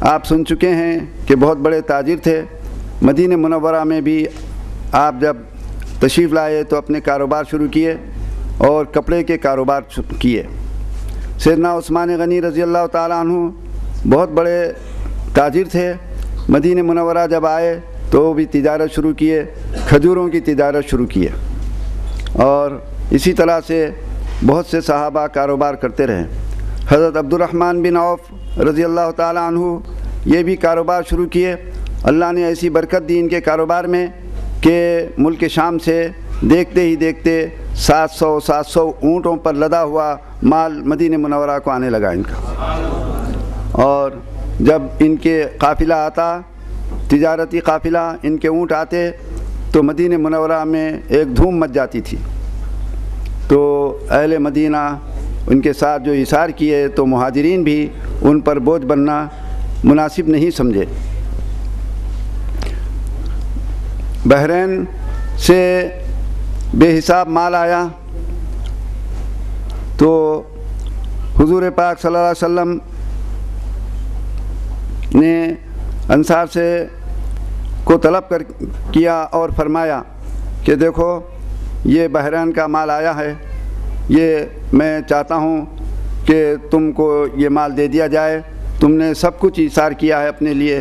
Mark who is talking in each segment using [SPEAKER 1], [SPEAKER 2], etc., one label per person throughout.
[SPEAKER 1] آپ سن چکے ہیں کہ بہت بڑے تاجر تھے۔ مدینہ منورہ میں بھی آپ جب تشریف لائے تو اپنے کاروبار شروع کیے اور کپڑے کے کاروبار کیے۔ سیدنا عثمان غنی رضی اللہ تعالیٰ عنہ بہت بڑے تاجر تھے۔ مدینہ منورہ جب آئے تو وہ بھی تجارت شروع کیے، کھجوروں کی تجارت شروع کیے، اور اسی طرح سے بہت سے صحابہ کاروبار کرتے رہے۔ حضرت عبد الرحمن بن عوف رضی اللہ تعالیٰ عنہ یہ بھی کاروبار شروع کیے۔ اللہ نے ایسی برکت دی ان کے کاروبار میں کہ ملک شام سے دیکھتے ہی دیکھتے 700 اونٹوں پر لدا ہوا مال مدینہ منورہ کو آنے لگا ان کا۔ اور جب ان کے قافلہ آتا، تجارتی قافلہ، ان کے اونٹ آتے تو مدینہ منورہ میں ایک دھوم مچ جاتی تھی۔ تو اہل مدینہ ان کے ساتھ جو ایثار کیے تو مہاجرین بھی ان پر بوجھ بننا مناسب نہیں سمجھے۔ بحرین سے بے حساب مال آیا تو حضور پاک صلی اللہ علیہ وسلم نے انصار سے کو طلب کیا اور فرمایا کہ دیکھو یہ بحرین کا مال آیا ہے، یہ میں چاہتا ہوں کہ تم کو یہ مال دے دیا جائے، تم نے سب کچھ ایثار کیا ہے اپنے لیے،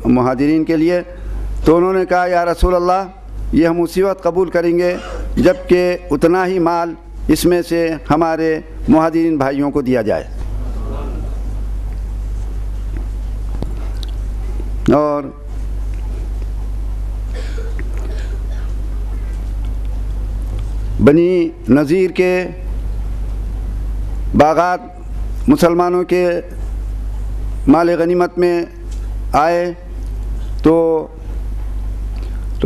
[SPEAKER 1] مہاجرین کے لیے۔ تو انہوں نے کہا یا رسول اللہ یہ ہم اسی وقت قبول کریں گے جب کہ اتنا ہی مال اس میں سے ہمارے مہاجرین بھائیوں کو دیا جائے۔ اور بنی نذیر کے باغات مسلمانوں کے مال غنیمت میں آئے تو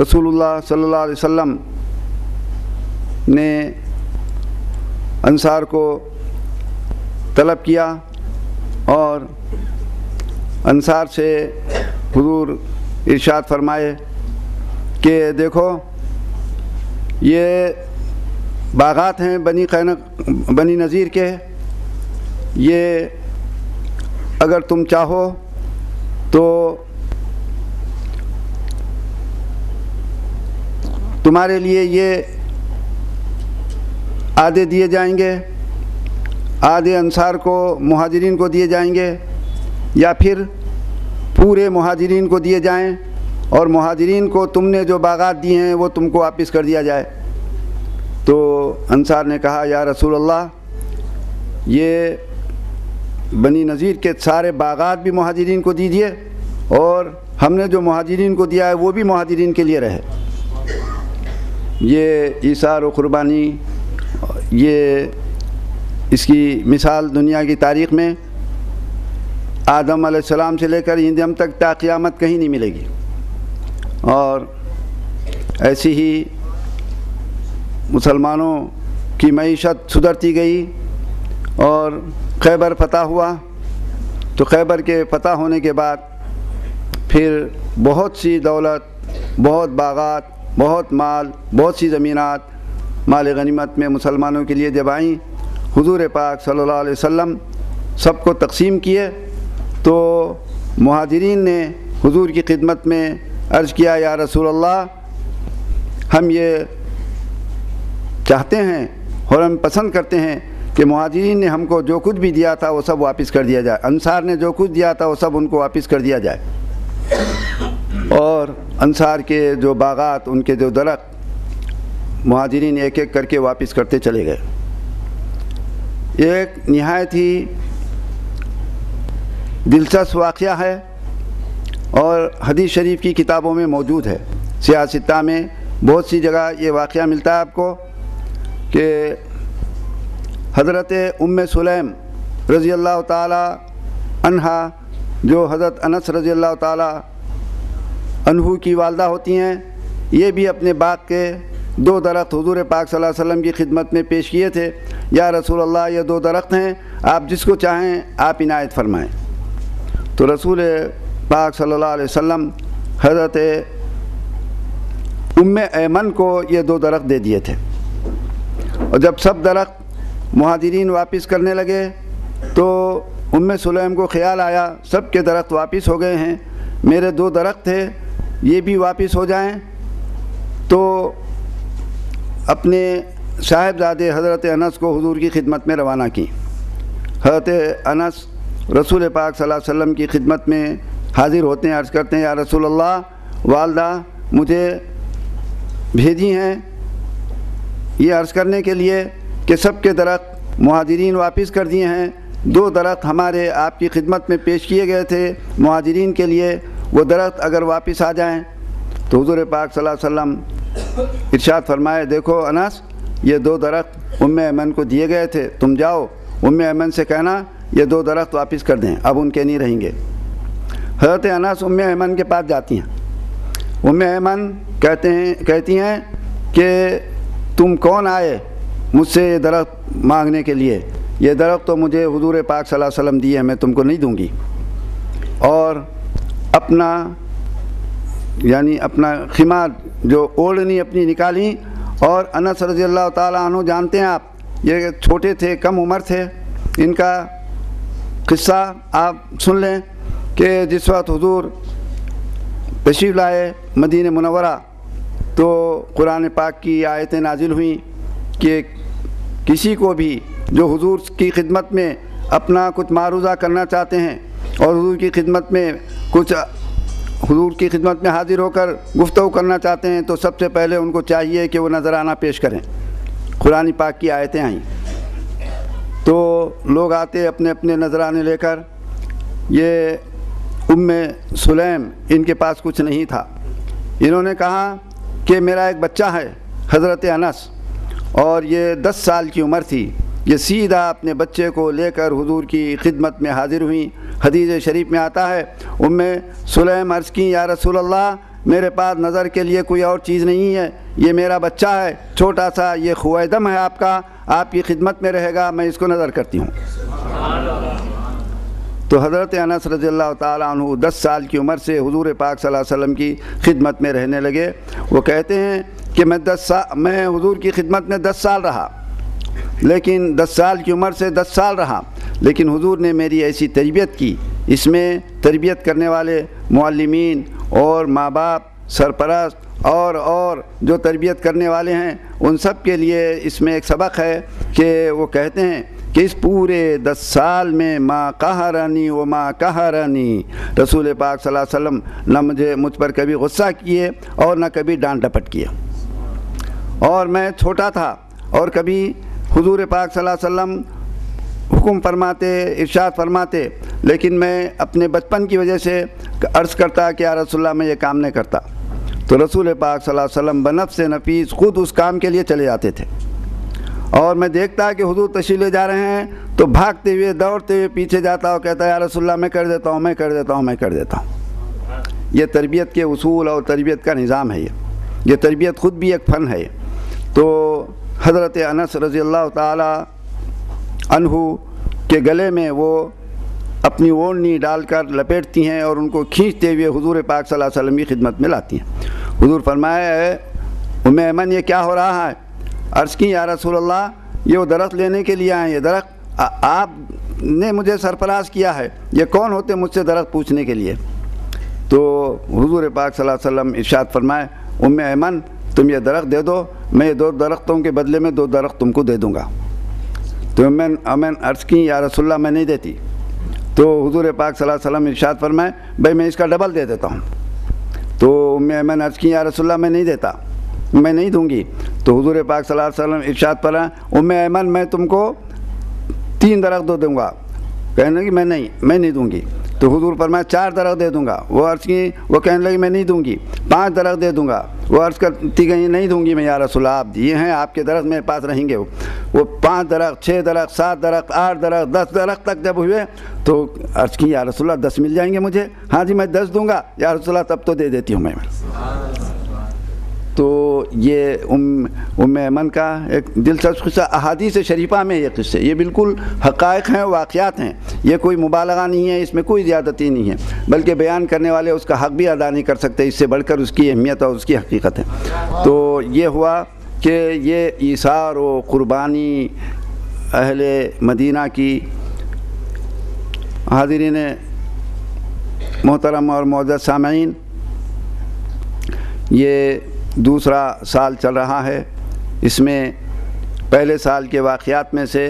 [SPEAKER 1] رسول اللہ صلی اللہ علیہ وسلم نے انصار کو طلب کیا اور انصار سے حضور ارشاد فرمائے کہ دیکھو یہ باغات ہیں بنی نذیر کے، یہ اگر تم چاہو تو تمہارے لیے یہ آدھے دیے جائیں گے، آدھے انصار کو مہاجرین کو دیے جائیں گے، یا پھر پورے مہاجرین کو دیے جائیں اور مہاجرین کو تم نے جو باغات دیے ہیں وہ تم کو واپس کر دیا جائے۔ تو انصار نے کہا یا رسول اللہ یہ بنی نذیر کے سارے باغات بھی مہاجرین کو دیجیے اور ہم نے جو مہاجرین کو دیا ہے وہ بھی مہاجرین کے لیے رہے۔ یہ ایثار و قربانی، یہ اس کی مثال دنیا کی تاریخ میں آدم علیہ السلام سے لے کر ہم تک تا قیامت کہیں نہیں ملے گی۔ اور ایسی ہی مسلمانوں کی معیشت سدھرتی گئی اور خیبر فتح ہوا۔ تو خیبر کے فتح ہونے کے بعد پھر بہت سی دولت، بہت باغات، بہت مال، بہت سی زمینات مال غنیمت میں مسلمانوں کے لیے جب آئیں، حضور پاک صلی اللہ علیہ وسلم سب کو تقسیم کیے تو مہاجرین نے حضور کی خدمت میں عرض کیا یا رسول اللہ ہم یہ چاہتے ہیں اور ہم پسند کرتے ہیں کہ مہاجرین نے ہم کو جو کچھ بھی دیا تھا وہ سب واپس کر دیا جائے، انصار نے جو کچھ دیا تھا وہ سب ان کو واپس کر دیا جائے۔ اور انصار کے جو باغات، ان کے جو درخت مہاجرین ایک ایک کر کے واپس کرتے چلے گئے۔ ایک نہایت ہی دلچسپ واقعہ ہے اور حدیث شریف کی کتابوں میں موجود ہے، سیاستہ میں بہت سی جگہ یہ واقعہ ملتا ہے آپ کو کہ حضرت سلیم رضی اللہ تعالی عنہا جو حضرت انس رضی اللہ تعالی عنہ کی والدہ ہوتی ہیں، یہ بھی اپنے باغ کے 2 درخت حضور پاک صلی اللہ علیہ وسلم کی خدمت میں پیش کیے تھے۔ یا رسول اللہ یہ 2 درخت ہیں، آپ جس کو چاہیں آپ عنایت فرمائیں۔ تو رسول پاک صلی اللہ علیہ وسلم حضرت ایمن کو یہ 2 درخت دے دیے تھے، اور جب سب درخت مہاجرین واپس کرنے لگے تو سلیم کو خیال آیا سب کے درخت واپس ہو گئے ہیں، میرے 2 درخت تھے یہ بھی واپس ہو جائیں، تو اپنے صاحبزادے حضرت انس کو حضور کی خدمت میں روانہ کی۔ حضرت انس رسول پاک صلی اللہ علیہ وسلم کی خدمت میں حاضر ہوتے ہیں، عرض کرتے ہیں یا رسول اللہ، والدہ مجھے بھیجی ہیں یہ عرض کرنے کے لیے کہ سب کے درخت مہاجرین واپس کر دیے ہیں، 2 درخت ہمارے آپ کی خدمت میں پیش کیے گئے تھے مہاجرین کے لیے، وہ درخت اگر واپس آ جائیں۔ تو حضور پاک صلی اللہ علیہ وسلم ارشاد فرمائے دیکھو انس، یہ 2 درخت ام ایمن کو دیے گئے تھے، تم جاؤ ام ایمن سے کہنا یہ 2 درخت واپس کر دیں، اب ان کے نہیں رہیں گے۔ حضرت انس ام ایمن کے پاس جاتی ہیں، ام ایمن کہتی ہیں کہ تم کون آئے مجھ سے یہ درخت مانگنے کے لیے؟ یہ درخت تو مجھے حضور پاک صلی اللہ علیہ وسلم دیے ہیں، میں تم کو نہیں دوں گی۔ اور اپنا خمار جو اوڑھنی اپنی نکالی، اور انس رضی اللہ تعالیٰ عنہ جانتے ہیں آپ یہ چھوٹے تھے، کم عمر تھے، ان کا قصہ آپ سن لیں کہ جس وقت حضور تشریف لائے مدینہ منورہ تو قرآن پاک کی آیتیں نازل ہوئیں کہ کسی کو بھی جو حضور کی خدمت میں اپنا کچھ معروضہ کرنا چاہتے ہیں اور حضور کی خدمت میں حاضر ہو کر گفتگو کرنا چاہتے ہیں، تو سب سے پہلے ان کو چاہیے کہ وہ نذرانہ پیش کریں۔ قرآن پاک کی آیتیں آئیں تو لوگ آتے اپنے اپنے نذرانے لے کر، یہ ام سلیم ان کے پاس کچھ نہیں تھا، انہوں نے کہا کہ میرا ایک بچہ ہے حضرت انس، اور یہ 10 سال کی عمر تھی، یہ سیدھا اپنے بچے کو لے کر حضور کی خدمت میں حاضر ہوئیں۔ حدیث شریف میں آتا ہے ام سلیم عرض کی یا رسول اللہ، میرے پاس نظر کے لیے کوئی اور چیز نہیں ہے، یہ میرا بچہ ہے چھوٹا سا، یہ خویدم ہے آپ کا، آپ کی خدمت میں رہے گا، میں اس کو نظر کرتی ہوں۔ تو حضرت انس رضی اللہ تعالیٰ عنہ 10 سال کی عمر سے حضور پاک صلی اللہ علیہ وسلم کی خدمت میں رہنے لگے۔ وہ کہتے ہیں کہ میں حضور کی خدمت میں 10 سال رہا، لیکن 10 سال کی عمر سے 10 سال رہا، لیکن حضور نے میری ایسی تربیت کی، اس میں تربیت کرنے والے معلمین اور ماں باپ، سرپرست اور جو تربیت کرنے والے ہیں ان سب کے لیے اس میں ایک سبق ہے کہ وہ کہتے ہیں کہ اس پورے 10 سال میں ما قہرنی و ما قہرنی، رسول پاک صلی اللہ علیہ وسلم نہ مجھ پر کبھی غصہ کیے اور نہ کبھی ڈانٹ ڈپٹ کیا، اور میں چھوٹا تھا اور کبھی حضور پاک صلی اللہ علیہ وسلم حکم فرماتے، ارشاد فرماتے، لیکن میں اپنے بچپن کی وجہ سے عرض کرتا کہ یا رسول اللہ میں یہ کام نہیں کرتا، تو رسول پاک صلی اللہ علیہ وسلم بنفس نفیس خود اس کام کے لیے چلے جاتے تھے، اور میں دیکھتا کہ حضور تشریف لے جا رہے ہیں تو بھاگتے ہوئے دوڑتے ہوئے پیچھے جاتا اور کہتا یا رسول اللہ میں کر دیتا ہوں، میں کر دیتا ہوں، میں کر دیتا ہوں۔ یہ تربیت کے اصول اور تربیت کا نظام ہے، یہ تربیت خود بھی ایک فن ہے۔ تو حضرت انس رضی اللہ تعالی عنہ کے گلے میں وہ اپنی اوڑھنی ڈال کر لپیٹتی ہیں اور ان کو کھینچتے ہوئے حضور پاک صلی اللہ علیہ وسلم کی خدمت میں لاتی ہیں۔ حضور فرمایا ہے ام ایمن یہ کیا ہو رہا ہے؟ عرض کی یا رسول اللہ یہ وہ درخت لینے کے لیے آئے ہیں، یہ درخت آپ نے مجھے سرفراز کیا ہے، یہ کون ہوتے مجھ سے درخت پوچھنے کے لیے؟ تو حضور پاک صلی اللہ علیہ وسلم ارشاد فرمائے ام ایمن تم یہ درخت دے دو، میں یہ 2 درختوں کے بدلے میں 2 درخت تم کو دے دوں گا۔ تو امین عرض کی یا رسول اللہ میں نہیں دیتی، تو حضور پاک صلی اللہ علیہ وسلم ارشاد فرمائے بھائی میں اس کا ڈبل دے دیتا ہوں۔ تو امین عرض کی یا رسول اللہ میں نہیں دیتا، میں نہیں دوں گی۔ تو حضور پاک صلی اللہ علیہ وسلم ارشاد فرمائے ام ایمن میں تم کو 3 درخت دوں گا، کہنے لگی میں نہیں دوں گی۔ تو حضور فرمایا 4 درخت دے دوں گا، وہ عرض کی، وہ کہنے لگی میں نہیں دوں گی۔ 5 درخت دے دوں گا، وہ عرض کرتی گئی نہیں دوں گی میں یا رسول اللہ، آپ دیے ہیں آپ کے درخت میرے پاس رہیں گے۔ وہ 5 درخت، 6 درخت، 7 درخت، 8 درخت، 10 درخت تک جب ہوئے تو عرض کی یا رسول اللہ 10 مل جائیں گے مجھے؟ ہاں جی میں 10 دوں گا یا رسول اللہ، تب تو دے دیتی ہوں میں۔ تو یہ ام ایمن کا ایک دلچسپ قصہ احادیث شریفہ میں، یہ قصے یہ بالکل حقائق ہیں، واقعات ہیں، یہ کوئی مبالغہ نہیں ہے، اس میں کوئی زیادتی نہیں ہے، بلکہ بیان کرنے والے اس کا حق بھی ادا نہیں کر سکتے، اس سے بڑھ کر اس کی اہمیت اور اس کی حقیقت ہے۔ تو یہ ہوا کہ یہ ایثار و قربانی اہل مدینہ کی حاضرین محترم اور معزز سامعین، یہ دوسرا سال چل رہا ہے۔ اس میں پہلے سال کے واقعات میں سے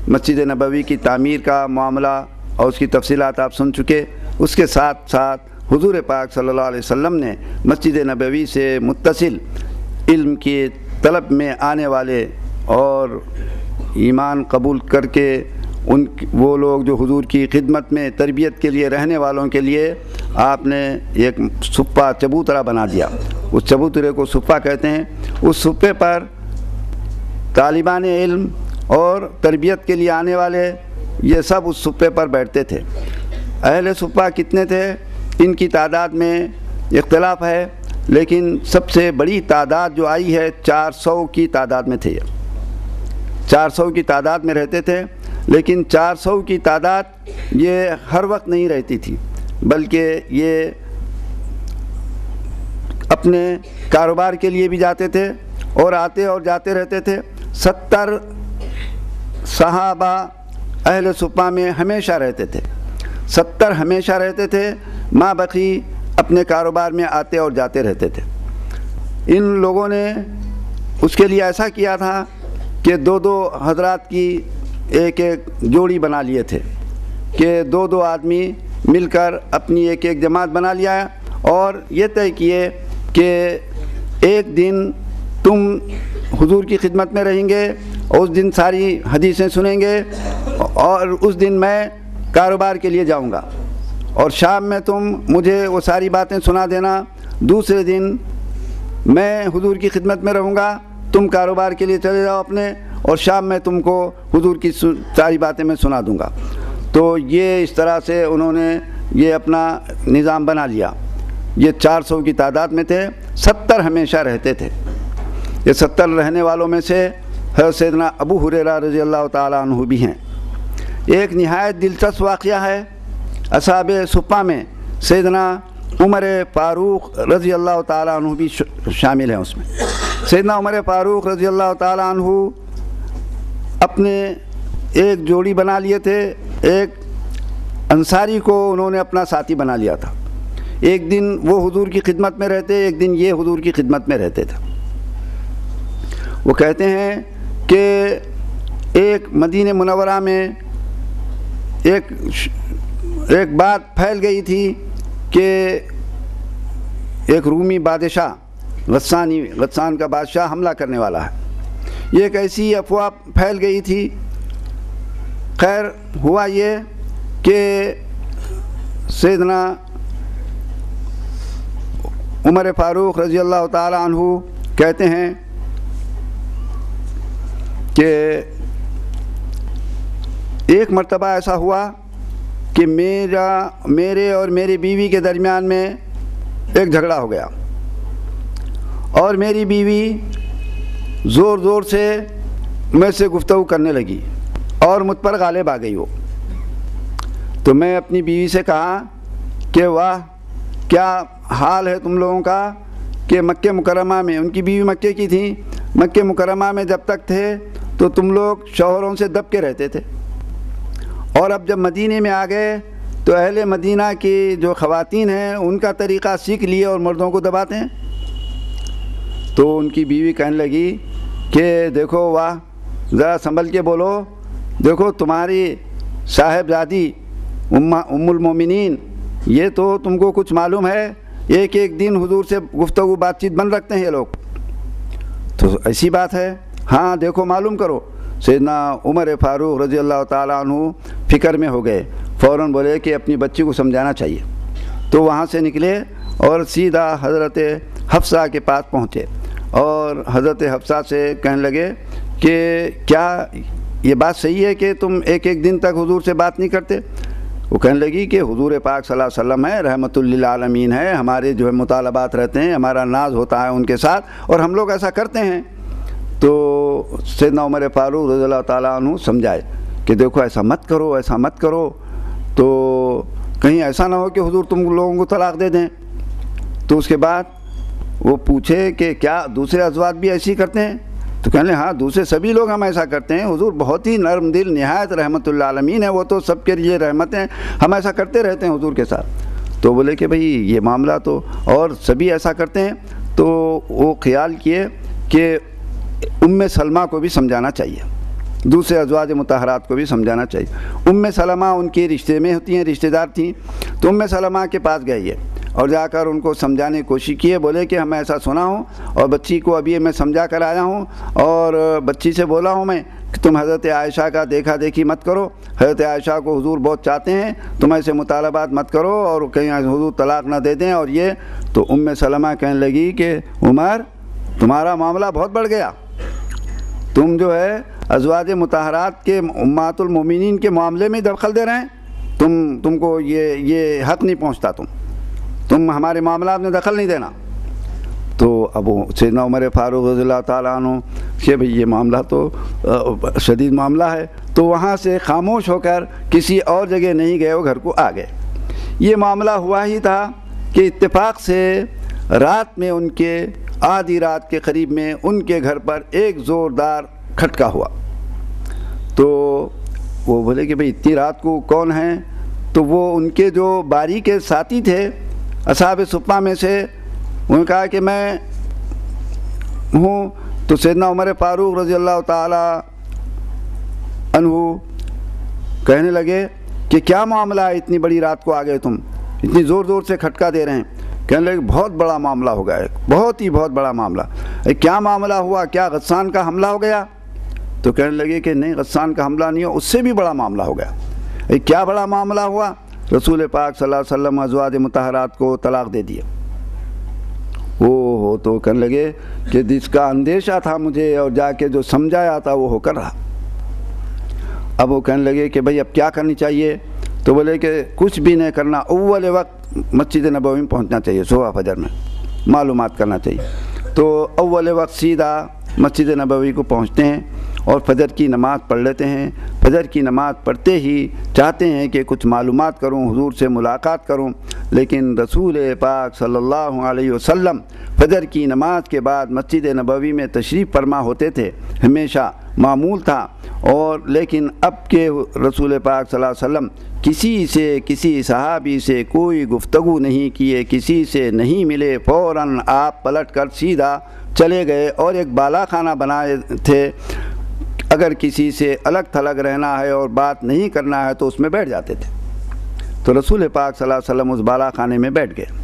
[SPEAKER 1] مسجد نبوی کی تعمیر کا معاملہ اور اس کی تفصیلات آپ سن چکے۔ اس کے ساتھ ساتھ حضور پاک صلی اللہ علیہ وسلم نے مسجد نبوی سے متصل علم کی طلب میں آنے والے اور ایمان قبول کر کے وہ لوگ جو حضور کی خدمت میں تربیت کے لیے رہنے والوں کے لیے آپ نے ایک صفہ چبوترا بنا دیا۔ اس چبوترے کو صفہ کہتے ہیں۔ اس صفے پر طالبان علم اور تربیت کے لیے آنے والے یہ سب اس صفے پر بیٹھتے تھے۔ اہل صفہ کتنے تھے ان کی تعداد میں اختلاف ہے، لیکن سب سے بڑی تعداد جو آئی ہے 400 کی تعداد میں تھے۔ 400 کی تعداد میں رہتے تھے، لیکن 400 کی تعداد یہ ہر وقت نہیں رہتی تھی، بلکہ یہ اپنے کاروبار کے لیے بھی جاتے تھے اور آتے اور جاتے رہتے تھے۔ 70 صحابہ اہل صفہ میں ہمیشہ رہتے تھے، 70 ہمیشہ رہتے تھے، ماں بقی اپنے کاروبار میں آتے اور جاتے رہتے تھے۔ ان لوگوں نے اس کے لیے ایسا کیا تھا کہ دو حضرات کی ایک جوڑی بنا لیے تھے کہ دو آدمی مل کر اپنی ایک جماعت بنا لیا اور یہ طے کیے کہ ایک دن تم حضور کی خدمت میں رہیں گے اور اس دن ساری حدیثیں سنیں گے، اور اس دن میں کاروبار کے لیے جاؤں گا اور شام میں تم مجھے وہ ساری باتیں سنا دینا۔ دوسرے دن میں حضور کی خدمت میں رہوں گا، تم کاروبار کے لیے چلے جاؤ اپنے، اور شام میں تم کو حضور کی ساری باتیں میں سنا دوں گا۔ تو یہ اس طرح سے انہوں نے یہ اپنا نظام بنا لیا۔ یہ 400 کی تعداد میں تھے، 70 ہمیشہ رہتے تھے۔ یہ 70 رہنے والوں میں سے حضرت سیدنا ابو ہریرہ رضی اللہ تعالیٰ عنہ بھی ہیں۔ ایک نہایت دلچسپ واقعہ ہے اصحاب صفہ میں، سیدنا عمر فاروق رضی اللہ تعالیٰ عنہ بھی شامل ہیں اس میں۔ سیدنا عمر فاروق رضی اللہ تعالیٰ عنہ اپنے ایک جوڑی بنا لیے تھے، ایک انصاری کو انہوں نے اپنا ساتھی بنا لیا تھا۔ ایک دن وہ حضور کی خدمت میں رہتے، ایک دن یہ حضور کی خدمت میں رہتے تھے۔ وہ کہتے ہیں کہ ایک مدینہ منورہ میں ایک بات پھیل گئی تھی کہ ایک رومی بادشاہ غسان کا بادشاہ حملہ کرنے والا ہے۔ یہ ایک ایسی افواہ پھیل گئی تھی۔ خیر ہوا یہ کہ سیدنا عمر فاروق رضی اللہ تعالی عنہ کہتے ہیں کہ ایک مرتبہ ایسا ہوا کہ میرے اور میری بیوی کے درمیان میں ایک جھگڑا ہو گیا، اور میری بیوی زور سے مجھ سے گفتگو کرنے لگی اور مجھ پر غالب آ گئی وہ۔ تو میں اپنی بیوی سے کہا کہ واہ کیا حال ہے تم لوگوں کا کہ مکہ مکرمہ میں، ان کی بیوی مکے کی تھیں، مکہ مکرمہ میں جب تک تھے تو تم لوگ شوہروں سے دب کے رہتے تھے، اور اب جب مدینے میں آ گئے تو اہل مدینہ کی جو خواتین ہیں ان کا طریقہ سیکھ لیے اور مردوں کو دباتے ہیں۔ تو ان کی بیوی کہنے لگی کہ دیکھو واہ ذرا سنبھل کے بولو، دیکھو تمہاری صاحبزادی ام المومنین یہ تو تم کو کچھ معلوم ہے، ایک دن حضور سے گفتگو بات چیت بند رکھتے ہیں یہ لوگ، تو ایسی بات ہے، ہاں دیکھو معلوم کرو۔ سیدنا عمر فاروق رضی اللہ تعالیٰ عنہ فکر میں ہو گئے، فوراً بولے کہ اپنی بچی کو سمجھانا چاہیے۔ تو وہاں سے نکلے اور سیدھا حضرت حفصہ کے پاس پہنچے اور حضرت حفصہ سے کہنے لگے کہ کیا یہ بات صحیح ہے کہ تم ایک دن تک حضور سے بات نہیں کرتے؟ وہ کہنے لگی کہ حضور پاک صلی اللہ علیہ وسلم ہے، رحمت للعالمین ہے، ہمارے جو ہے مطالبات رہتے ہیں، ہمارا ناز ہوتا ہے ان کے ساتھ اور ہم لوگ ایسا کرتے ہیں۔ تو سیدنا عمر فاروق رضی اللہ تعالیٰ عنہ سمجھائے کہ دیکھو ایسا مت کرو، ایسا مت کرو، تو کہیں ایسا نہ ہو کہ حضور تم لوگوں کو طلاق دے دیں۔ تو اس کے بعد وہ پوچھے کہ کیا دوسرے ازواج بھی ایسی کرتے ہیں؟ تو کہنے ہاں دوسرے سبھی لوگ ہم ایسا کرتے ہیں، حضور بہت ہی نرم دل نہایت رحمت اللہ عالمین ہے، وہ تو سب کے لیے رحمت ہیں، ہم ایسا کرتے رہتے ہیں حضور کے ساتھ۔ تو بولے کہ بھئی یہ معاملہ تو اور سبھی ایسا کرتے ہیں، تو وہ خیال کیے کہ سلمہ کو بھی سمجھانا چاہیے، دوسرے ازواج مطہرات کو بھی سمجھانا چاہیے۔ سلمہ ان کے رشتے میں ہوتی ہیں، رشتہ دار تھیں، تو سلمہ کے پاس گئے یہ اور جا کر ان کو سمجھانے کی کوشش کیے، بولے کہ ہم ایسا سنا ہوں اور بچی کو ابھی میں سمجھا کر آیا ہوں، اور بچی سے بولا ہوں میں کہ تم حضرت عائشہ کا دیکھا دیکھی مت کرو، حضرت عائشہ کو حضور بہت چاہتے ہیں، تم ایسے مطالبات مت کرو اور کہیں حضور طلاق نہ دے دیں، اور یہ تو سلمہ کہنے لگی کہ عمر تمہارا معاملہ بہت بڑھ گیا، تم جو ہے ازواج مطہرات کے امہات المومنین کے معاملے میں دخل دے رہے ہیں، تم کو یہ حق نہیں پہنچتا، تم ہمارے معاملات میں دخل نہیں دینا۔ تو اب سیدنا عمر فاروق رضی اللہ تعالیٰ عنہ کہ بھئی یہ معاملہ تو شدید معاملہ ہے، تو وہاں سے خاموش ہو کر کسی اور جگہ نہیں گئے، وہ گھر کو آ گئے۔ یہ معاملہ ہوا ہی تھا کہ اتفاق سے رات میں ان کے آدھی رات کے قریب میں ان کے گھر پر ایک زوردار کھٹکا ہوا، تو وہ بولے کہ بھئی اتنی رات کو کون ہیں؟ تو وہ ان کے جو باری کے ساتھی تھے اصحاب صفہ میں سے، انہوں نے کہا کہ میں ہوں۔ تو سیدنا عمر فاروق رضی اللہ تعالی عنہ کہنے لگے کہ کیا معاملہ ہے، اتنی بڑی رات کو آ گئے تم، اتنی زور زور سے کھٹکا دے رہے ہیں؟ کہنے لگے بہت بڑا معاملہ ہو گیا ہے، بہت بڑا معاملہ۔ کیا معاملہ ہوا؟ کیا غسان کا حملہ ہو گیا؟ تو کہنے لگے کہ نہیں، غسان کا حملہ نہیں ہو، اس سے بھی بڑا معاملہ ہو گیا۔ کیا بڑا معاملہ ہوا؟ رسول پاک صلی اللہ علیہ وسلم ازواج مطہرات کو طلاق دے دیے۔ تو کہنے لگے کہ جس کا اندیشہ تھا مجھے اور جا کے جو سمجھایا تھا وہ ہو کر رہا۔ اب وہ کہنے لگے کہ بھئی اب کیا کرنی چاہیے؟ تو بولے کہ کچھ بھی نہیں کرنا، اول وقت مسجد نبوی میں پہنچنا چاہیے، صبح فجر میں معلومات کرنا چاہیے۔ تو اول وقت سیدھا مسجد نبوی کو پہنچتے ہیں اور فجر کی نماز پڑھ لیتے ہیں۔ فجر کی نماز پڑھتے ہی چاہتے ہیں کہ کچھ معلومات کروں، حضور سے ملاقات کروں، لیکن رسول پاک صلی اللہ علیہ وسلم فجر کی نماز کے بعد مسجد نبوی میں تشریف فرما ہوتے تھے، ہمیشہ معمول تھا۔ اور لیکن اب کے رسول پاک صلی اللہ علیہ وسلم کسی صحابی سے کوئی گفتگو نہیں کیے، کسی سے نہیں ملے، فوراً آپ پلٹ کر سیدھا چلے گئے اور ایک بالا خانہ بنائے تھے، اگر کسی سے الگ تھلگ رہنا ہے اور بات نہیں کرنا ہے تو اس میں بیٹھ جاتے تھے۔ تو رسول پاک صلی اللہ علیہ وسلم اس بالا خانے میں بیٹھ گئے۔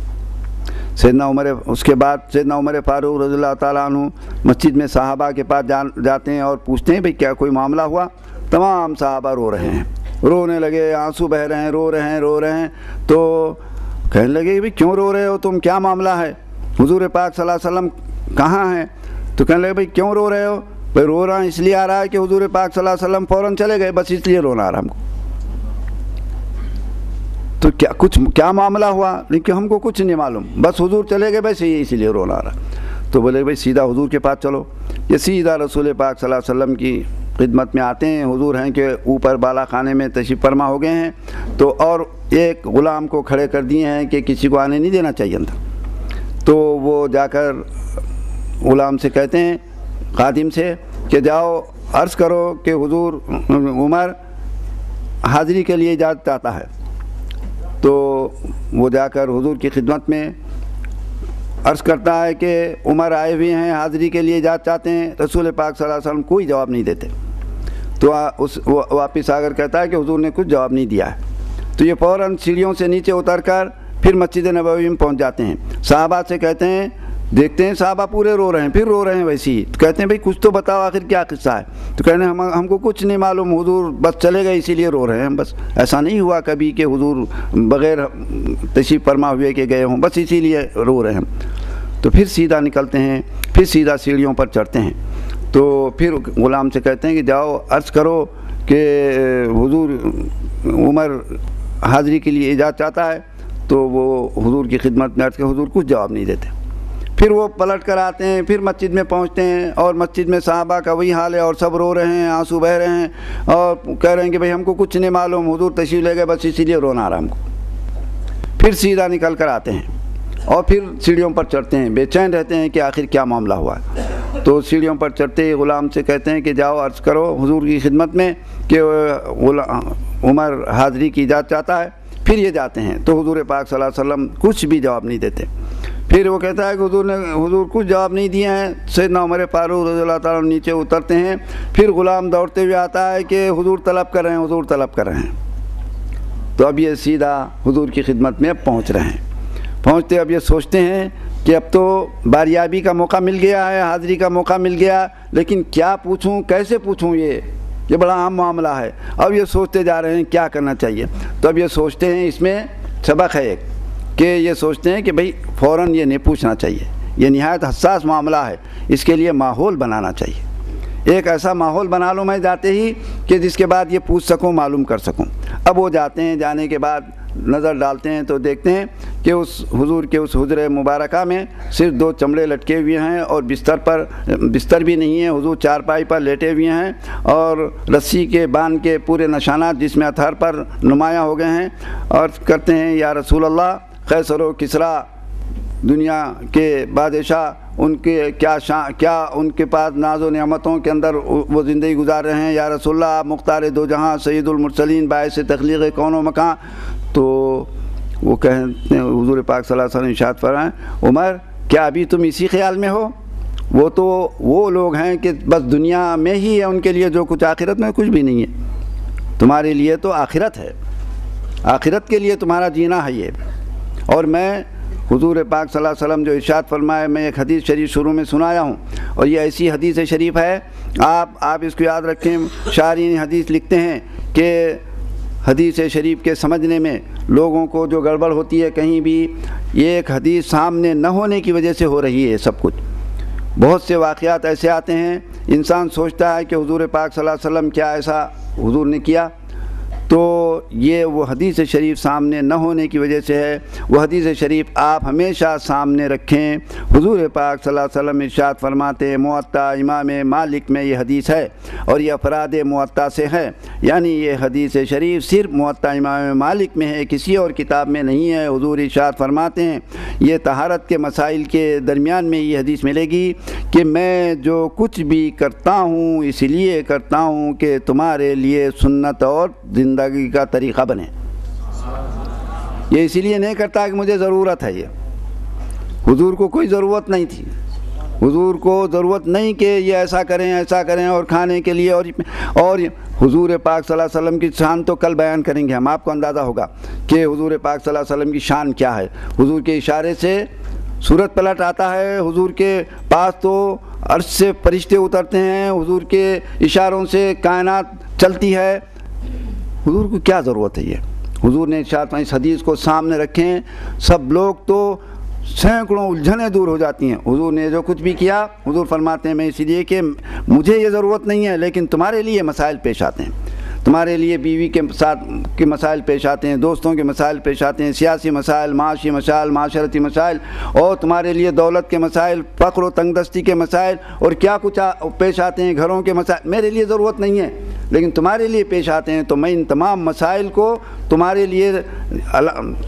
[SPEAKER 1] اس کے بعد سیدنا عمر فاروق رضی اللہ تعالیٰ عنہ مسجد میں صحابہ کے پاس جاتے ہیں اور پوچھتے ہیں بھئی کیا کوئی معاملہ ہوا؟ تمام صحابہ رو رہے ہیں، رونے لگے، آنسو بہہ رہے ہیں، رو رہے ہیں۔ تو کہنے لگے بھئی کیوں رو رہے ہو تم، کیا معاملہ ہے؟ حضور پاک صلی اللہ علیہ وسلم کہاں ہیں؟ تو کہنے لگے بھئی کیوں رو رہے ہو؟ بھئی رو رہا اس لیے آ رہا ہے کہ حضور پاک صلی اللہ علیہ وسلم فوراً چلے گئے، بس اس لیے رونا آ رہا ہم کو۔ تو کیا معاملہ ہوا؟ لیکن ہم کو کچھ نہیں معلوم، بس حضور چلے گئے، بس اسی لیے رونا آ رہا۔ تو بولے بھئی سیدھا حضور کے پاس چلو۔ یہ سیدھا رسول پاک صلی اللہ علیہ وسلم کی خدمت میں آتے ہیں، حضور ہیں کہ اوپر بالا خانے میں تشریف فرما ہو گئے ہیں، تو اور ایک غلام کو کھڑے کر دیے ہیں کہ کسی کو آنے نہیں دینا چاہیے تھا۔ تو وہ جا کر غلام سے کہتے ہیں، خادم سے، کہ جاؤ عرض کرو کہ حضور عمر حاضری کے لیے اجازت چاہتا ہے۔ تو وہ جا کر حضور کی خدمت میں عرض کرتا ہے کہ عمر آئے ہوئے ہیں، حاضری کے لیے اجازت چاہتے ہیں۔ رسول پاک صلی اللہ علیہ وسلم کوئی جواب نہیں دیتے۔ تو وہ واپس آ کر کہتا ہے کہ حضور نے کچھ جواب نہیں دیا ہے۔ تو یہ فوراً سیڑھیوں سے نیچے اتر کر پھر مسجد نبوی میں پہنچ جاتے ہیں، صحابہ سے کہتے ہیں، دیکھتے ہیں صحابہ پورے رو رہے ہیں، پھر رو رہے ہیں ویسے ہی۔ تو کہتے ہیں بھئی کچھ تو بتاؤ آخر کیا قصہ ہے؟ تو کہتے ہیں ہم کو کچھ نہیں معلوم، حضور بس چلے گئے اسی لیے رو رہے ہیں، بس ایسا نہیں ہوا کبھی کہ حضور بغیر تشریف فرما ہوئے کہ گئے ہوں، بس اسی لیے رو رہے ہیں۔ تو پھر سیدھا نکلتے ہیں، پھر سیدھا سیڑھیوں پر چڑھتے ہیں۔ تو پھر غلام سے کہتے ہیں کہ جاؤ عرض کرو کہ حضور عمر حاضری کے لیے اجازت چاہتا ہے۔ تو وہ حضور کی خدمت میں عرض کہ حضور کچھ جواب نہیں دیتے۔ پھر وہ پلٹ کر آتے ہیں، پھر مسجد میں پہنچتے ہیں اور مسجد میں صحابہ کا وہی حال ہے اور سب رو رہے ہیں، آنسو بہہ رہے ہیں اور کہہ رہے ہیں کہ بھئی ہم کو کچھ نہیں معلوم، حضور تشریف لے گئے، بس اسی لیے رونا آ رہا ہم کو۔ پھر سیدھا نکل کر آتے ہیں اور پھر سیڑھیوں پر چڑھتے ہیں، بے چین رہتے ہیں کہ آخر کیا معاملہ ہوا ہے۔ تو سیڑھیوں پر چڑھتے ہی غلام سے کہتے ہیں کہ جاؤ عرض کرو حضور کی خدمت میں کہ عمر حاضری کی اجازت چاہتا ہے۔ پھر یہ جاتے ہیں تو حضور پاک صلی اللہ علیہ وسلم کچھ بھی جواب نہیں دیتے۔ پھر وہ کہتا ہے کہ حضور کچھ جواب نہیں دیے ہیں۔ سیدنا عمر فاروق رضی اللہ تعالیٰ نیچے اترتے ہیں۔ پھر غلام دوڑتے ہوئے آتا ہے کہ حضور طلب کر رہے ہیں، حضور طلب کر رہے ہیں۔ تو اب یہ سیدھا حضور کی خدمت میں اب پہنچ رہے ہیں۔ پہنچتے اب یہ سوچتے ہیں کہ اب تو باریابی کا موقع مل گیا ہے، حاضری کا موقع مل گیا، لیکن کیا پوچھوں، کیسے پوچھوں، یہ بڑا عام معاملہ ہے۔ اب یہ سوچتے جا رہے ہیں کیا کرنا چاہیے۔ تو اب یہ سوچتے ہیں، اس میں سبق ہے ایک کہ یہ سوچتے ہیں کہ بھئی فوراً یہ نہیں پوچھنا چاہیے، یہ نہایت حساس معاملہ ہے، اس کے لیے ماحول بنانا چاہیے۔ ایک ایسا ماحول بنا لوں میں جاتے ہی کہ جس کے بعد یہ پوچھ سکوں، معلوم کر سکوں۔ اب وہ جاتے ہیں، جانے کے بعد نظر ڈالتے ہیں تو دیکھتے ہیں کہ اس حضور کے اس حجرہ مبارکہ میں صرف 2 چمڑے لٹکے ہوئے ہیں اور بستر بھی نہیں ہے، حضور چارپائی پر لیٹے ہوئے ہیں اور رسی کے باندھ کے پورے نشانات جس میں ہتھیار پر نمایاں ہو گئے ہیں، اور کہتے ہیں یا رسول اللہ، قیصر و کسریٰ دنیا کے بادشاہ، ان کے کیا ان کے پاس ناز و نعمتوں کے اندر وہ زندگی گزار رہے ہیں، یا رسول اللہ آپ مختار دو جہاں، سید المرسلین، باعث تخلیق کون و مکان۔ تو وہ کہتے ہیں، حضور پاک صلی اللہ علیہ وسلم ارشاد فرمائیں، عمر کیا ابھی تم اسی خیال میں ہو؟ وہ تو وہ لوگ ہیں کہ بس دنیا میں ہی ہے ان کے لیے جو کچھ، آخرت میں کچھ بھی نہیں ہے۔ تمہارے لیے تو آخرت ہے، آخرت کے لیے تمہارا جینا ہے یہ۔ اور میں حضور پاک صلی اللہ علیہ وسلم جو ارشاد فرمائے، میں ایک حدیث شریف شروع میں سنایا ہوں، اور یہ ایسی حدیث شریف ہے، آپ اس کو یاد رکھیں۔ شارحین حدیث لکھتے ہیں کہ حدیث شریف کے سمجھنے میں لوگوں کو جو گڑبڑ ہوتی ہے کہیں بھی، یہ ایک حدیث سامنے نہ ہونے کی وجہ سے ہو رہی ہے سب کچھ۔ بہت سے واقعات ایسے آتے ہیں، انسان سوچتا ہے کہ حضور پاک صلی اللہ علیہ وسلم کیا ایسا حضور نے کیا، تو یہ وہ حدیث شریف سامنے نہ ہونے کی وجہ سے ہے۔ وہ حدیث شریف آپ ہمیشہ سامنے رکھیں۔ حضور پاک صلی اللہ علیہ وسلم ارشاد فرماتے ہیں، موطا امام مالک میں یہ حدیث ہے، اور یہ افراد موطا سے ہے، یعنی یہ حدیث شریف صرف موطا امام مالک میں ہے، کسی اور کتاب میں نہیں ہے۔ حضور ارشاد فرماتے ہیں، یہ طہارت کے مسائل کے درمیان میں یہ حدیث ملے گی کہ میں جو کچھ بھی کرتا ہوں اس لیے کرتا ہوں کہ تمہارے لیے سنت اور زندگی کا طریقہ بنے۔ یہ اسی لیے نہیں کرتا کہ مجھے ضرورت ہے، یہ حضور کو کوئی ضرورت نہیں تھی، حضور کو ضرورت نہیں کہ یہ ایسا کریں اور کھانے کے لیے، اور حضور پاک صلی اللہ علیہ وسلم کی شان تو کل بیان کریں گے ہم، آپ کو اندازہ ہوگا کہ حضور پاک صلی اللہ علیہ وسلم کی شان کیا ہے۔ حضور کے اشارے سے سورج پلٹ آتا ہے، حضور کے پاس تو عرش سے فرشتے اترتے ہیں، حضور کے اشاروں سے کائنات چلتی ہے۔ حضور کو کیا ضرورت ہے یہ؟ حضور نے ارشاد اس حدیث کو سامنے رکھیں، سب لوگ تو سینکڑوں الجھنیں دور ہو جاتی ہیں۔ حضور نے جو کچھ بھی کیا، حضور فرماتے ہیں میں اسی لیے کہ مجھے یہ ضرورت نہیں ہے، لیکن تمہارے لیے مسائل پیش آتے ہیں، تمہارے لیے بیوی کے ساتھ کے مسائل پیش آتے ہیں، دوستوں کے مسائل پیش آتے ہیں، سیاسی مسائل، معاشی مسائل، معاشرتی مسائل، اور تمہارے لیے دولت کے مسائل، فقر و تنگ دستی کے مسائل، اور کیا کچھ پیش آتے ہیں، گھروں کے مسائل۔ میرے لیے ضرورت نہیں ہے، لیکن تمہارے لیے پیش آتے ہیں، تو میں ان تمام مسائل کو تمہارے لیے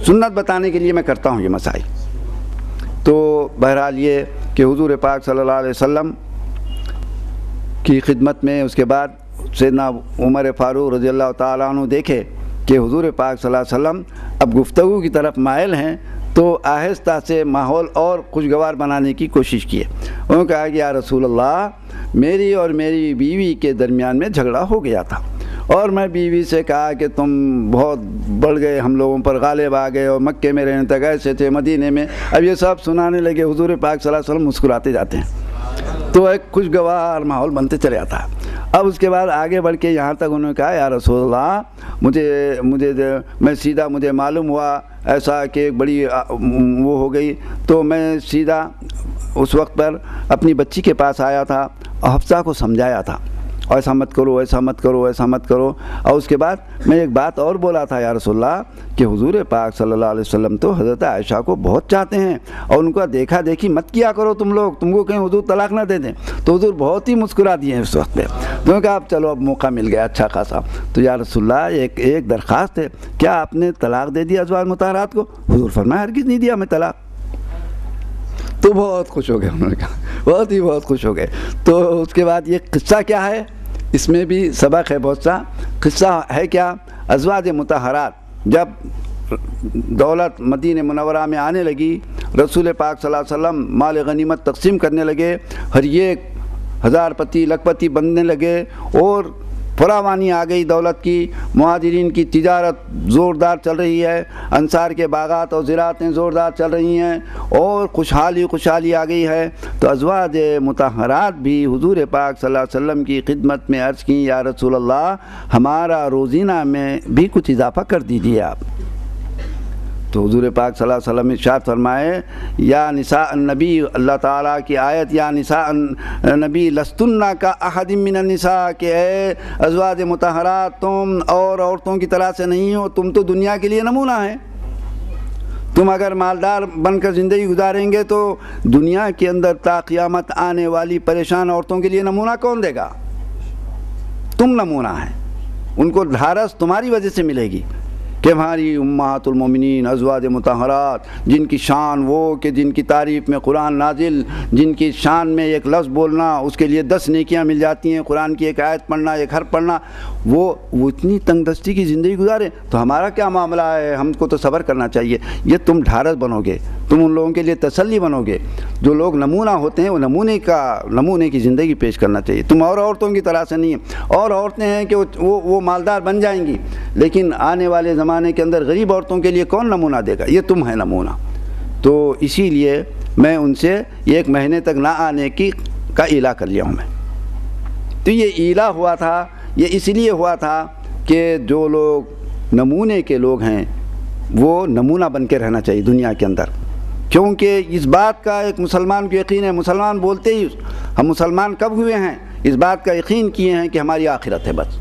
[SPEAKER 1] سنت بتانے کے لیے میں کرتا ہوں یہ مسائل۔ تو بہرحال یہ کہ حضور پاک صلی اللہ علیہ وسلم کی خدمت میں اس کے بعد سیدنا عمر فاروق رضی اللہ تعالیٰ عنہ دیکھے کہ حضور پاک صلی اللہ علیہ وسلم اب گفتگو کی طرف مائل ہیں، تو آہستہ سے ماحول اور خوشگوار بنانے کی کوشش کی۔ انہوں نے کہا کہ یا رسول اللہ، میری اور میری بیوی کے درمیان میں جھگڑا ہو گیا تھا، اور میں بیوی سے کہا کہ تم بہت بڑھ گئے، ہم لوگوں پر غالب آ گئے، اور مکے میں رہنے تک ایسے تھے، مدینے میں۔ اب یہ سب سنانے لگے، حضور پاک صلی اللہ علیہ وسلم مسکراتے جاتے ہیں، تو ایک خوشگوار ماحول بنتے چلے جاتا ہے۔ اب اس کے بعد آگے بڑھ کے یہاں تک انہوں نے کہا یا رسول اللہ، مجھے معلوم ہوا ایسا کہ ایک بڑی وہ ہو گئی، تو میں سیدھا اس وقت پر اپنی بچی کے پاس آیا تھا اور حفصہ کو سمجھایا تھا، ایسا مت کرو، ایسا مت کرو، ایسا مت کرو۔ اور اس کے بعد میں ایک بات اور بولا تھا یا رسول اللہ کہ حضور پاک صلی اللہ علیہ وسلم تو حضرت عائشہ کو بہت چاہتے ہیں، اور ان کا دیکھا دیکھی مت کیا کرو تم لوگ، تم کو کہیں حضور طلاق نہ دے دیں۔ تو حضور بہت ہی مسکرا دیے ہیں اس وقت پہ، تو نے کہا اب چلو اب موقع مل گیا اچھا خاصا۔ تو یا رسول اللہ ایک درخواست ہے، کیا آپ نے طلاق دے دیا ازواج مطہرات کو؟ حضور فرمایا ہرگز نہیں دیا میں طلاق۔ تو بہت خوش ہو گئے، انہوں نے کہا بہت ہی بہت خوش ہو گئے۔ تو اس کے بعد یہ قصہ کیا ہے، اس میں بھی سبق ہے بہت سا۔ قصہ ہے کیا، ازواج مطہرات جب دولت مدینہ منورہ میں آنے لگی، رسول پاک صلی اللہ علیہ وسلم مال غنیمت تقسیم کرنے لگے، ہر ایک ہزار پتی لکھ پتی بننے لگے اور فراوانی آ گئی دولت کی، مہاجرین کی تجارت زوردار چل رہی ہے، انصار کے باغات اور زراعتیں زوردار چل رہی ہیں اور خوشحالی آ گئی ہے۔ تو ازواج مطہرات بھی حضور پاک صلی اللہ علیہ وسلم کی خدمت میں عرض کیں، یا رسول اللہ ہمارا روزینہ میں بھی کچھ اضافہ کر دیجیے آپ۔ تو حضور پاک صلی اللہ علیہ وسلم ارشاد فرمائے، یا نساء النبی، اللہ تعالیٰ کی آیت، یا نساء النبی لستن کا احد من النساء، کہ اے ازواج مطہرات تم اور عورتوں کی طرح سے نہیں ہو، تم تو دنیا کے لیے نمونہ ہیں۔ تم اگر مالدار بن کر زندگی گزاریں گے تو دنیا کے اندر تا قیامت آنے والی پریشان عورتوں کے لیے نمونہ کون دے گا؟ تم نمونہ ہیں، ان کو ڈھارس تمہاری وجہ سے ملے گی کہ ہماری امہات المومنین ازواج مطہرات، جن کی شان وہ کہ جن کی تعریف میں قرآن نازل، جن کی شان میں ایک لفظ بولنا اس کے لیے 10 نیکیاں مل جاتی ہیں، قرآن کی ایک آیت پڑھنا، ایک حرف پڑھنا، وہ اتنی تنگ دستی کی زندگی گزارے، تو ہمارا کیا معاملہ ہے؟ ہم کو تو صبر کرنا چاہیے۔ یہ تم ڈھارس بنو گے، تم ان لوگوں کے لیے تسلی بنو گے۔ جو لوگ نمونہ ہوتے ہیں وہ نمونے کی زندگی پیش کرنا چاہیے۔ تم اور عورتوں کی طرح سے نہیں ہیں، اور عورتیں ہیں کہ وہ مالدار بن جائیں گی، لیکن آنے والے زمانے کے اندر غریب عورتوں کے لیے کون نمونہ دے گا؟ یہ تم ہے نمونہ۔ تو اسی لیے میں ان سے 1 مہینے تک نہ آنے کا ایلا کر لیا ہوں میں۔ تو یہ ایلا ہوا تھا، یہ اس لیے ہوا تھا کہ جو لوگ نمونے کے لوگ ہیں وہ نمونہ بن کے رہنا چاہیے دنیا کے اندر، کیونکہ اس بات کا ایک مسلمان کو یقین ہے، مسلمان بولتے ہی ہم مسلمان کب ہوئے ہیں؟ اس بات کا یقین کیے ہیں کہ ہماری آخرت ہے، بس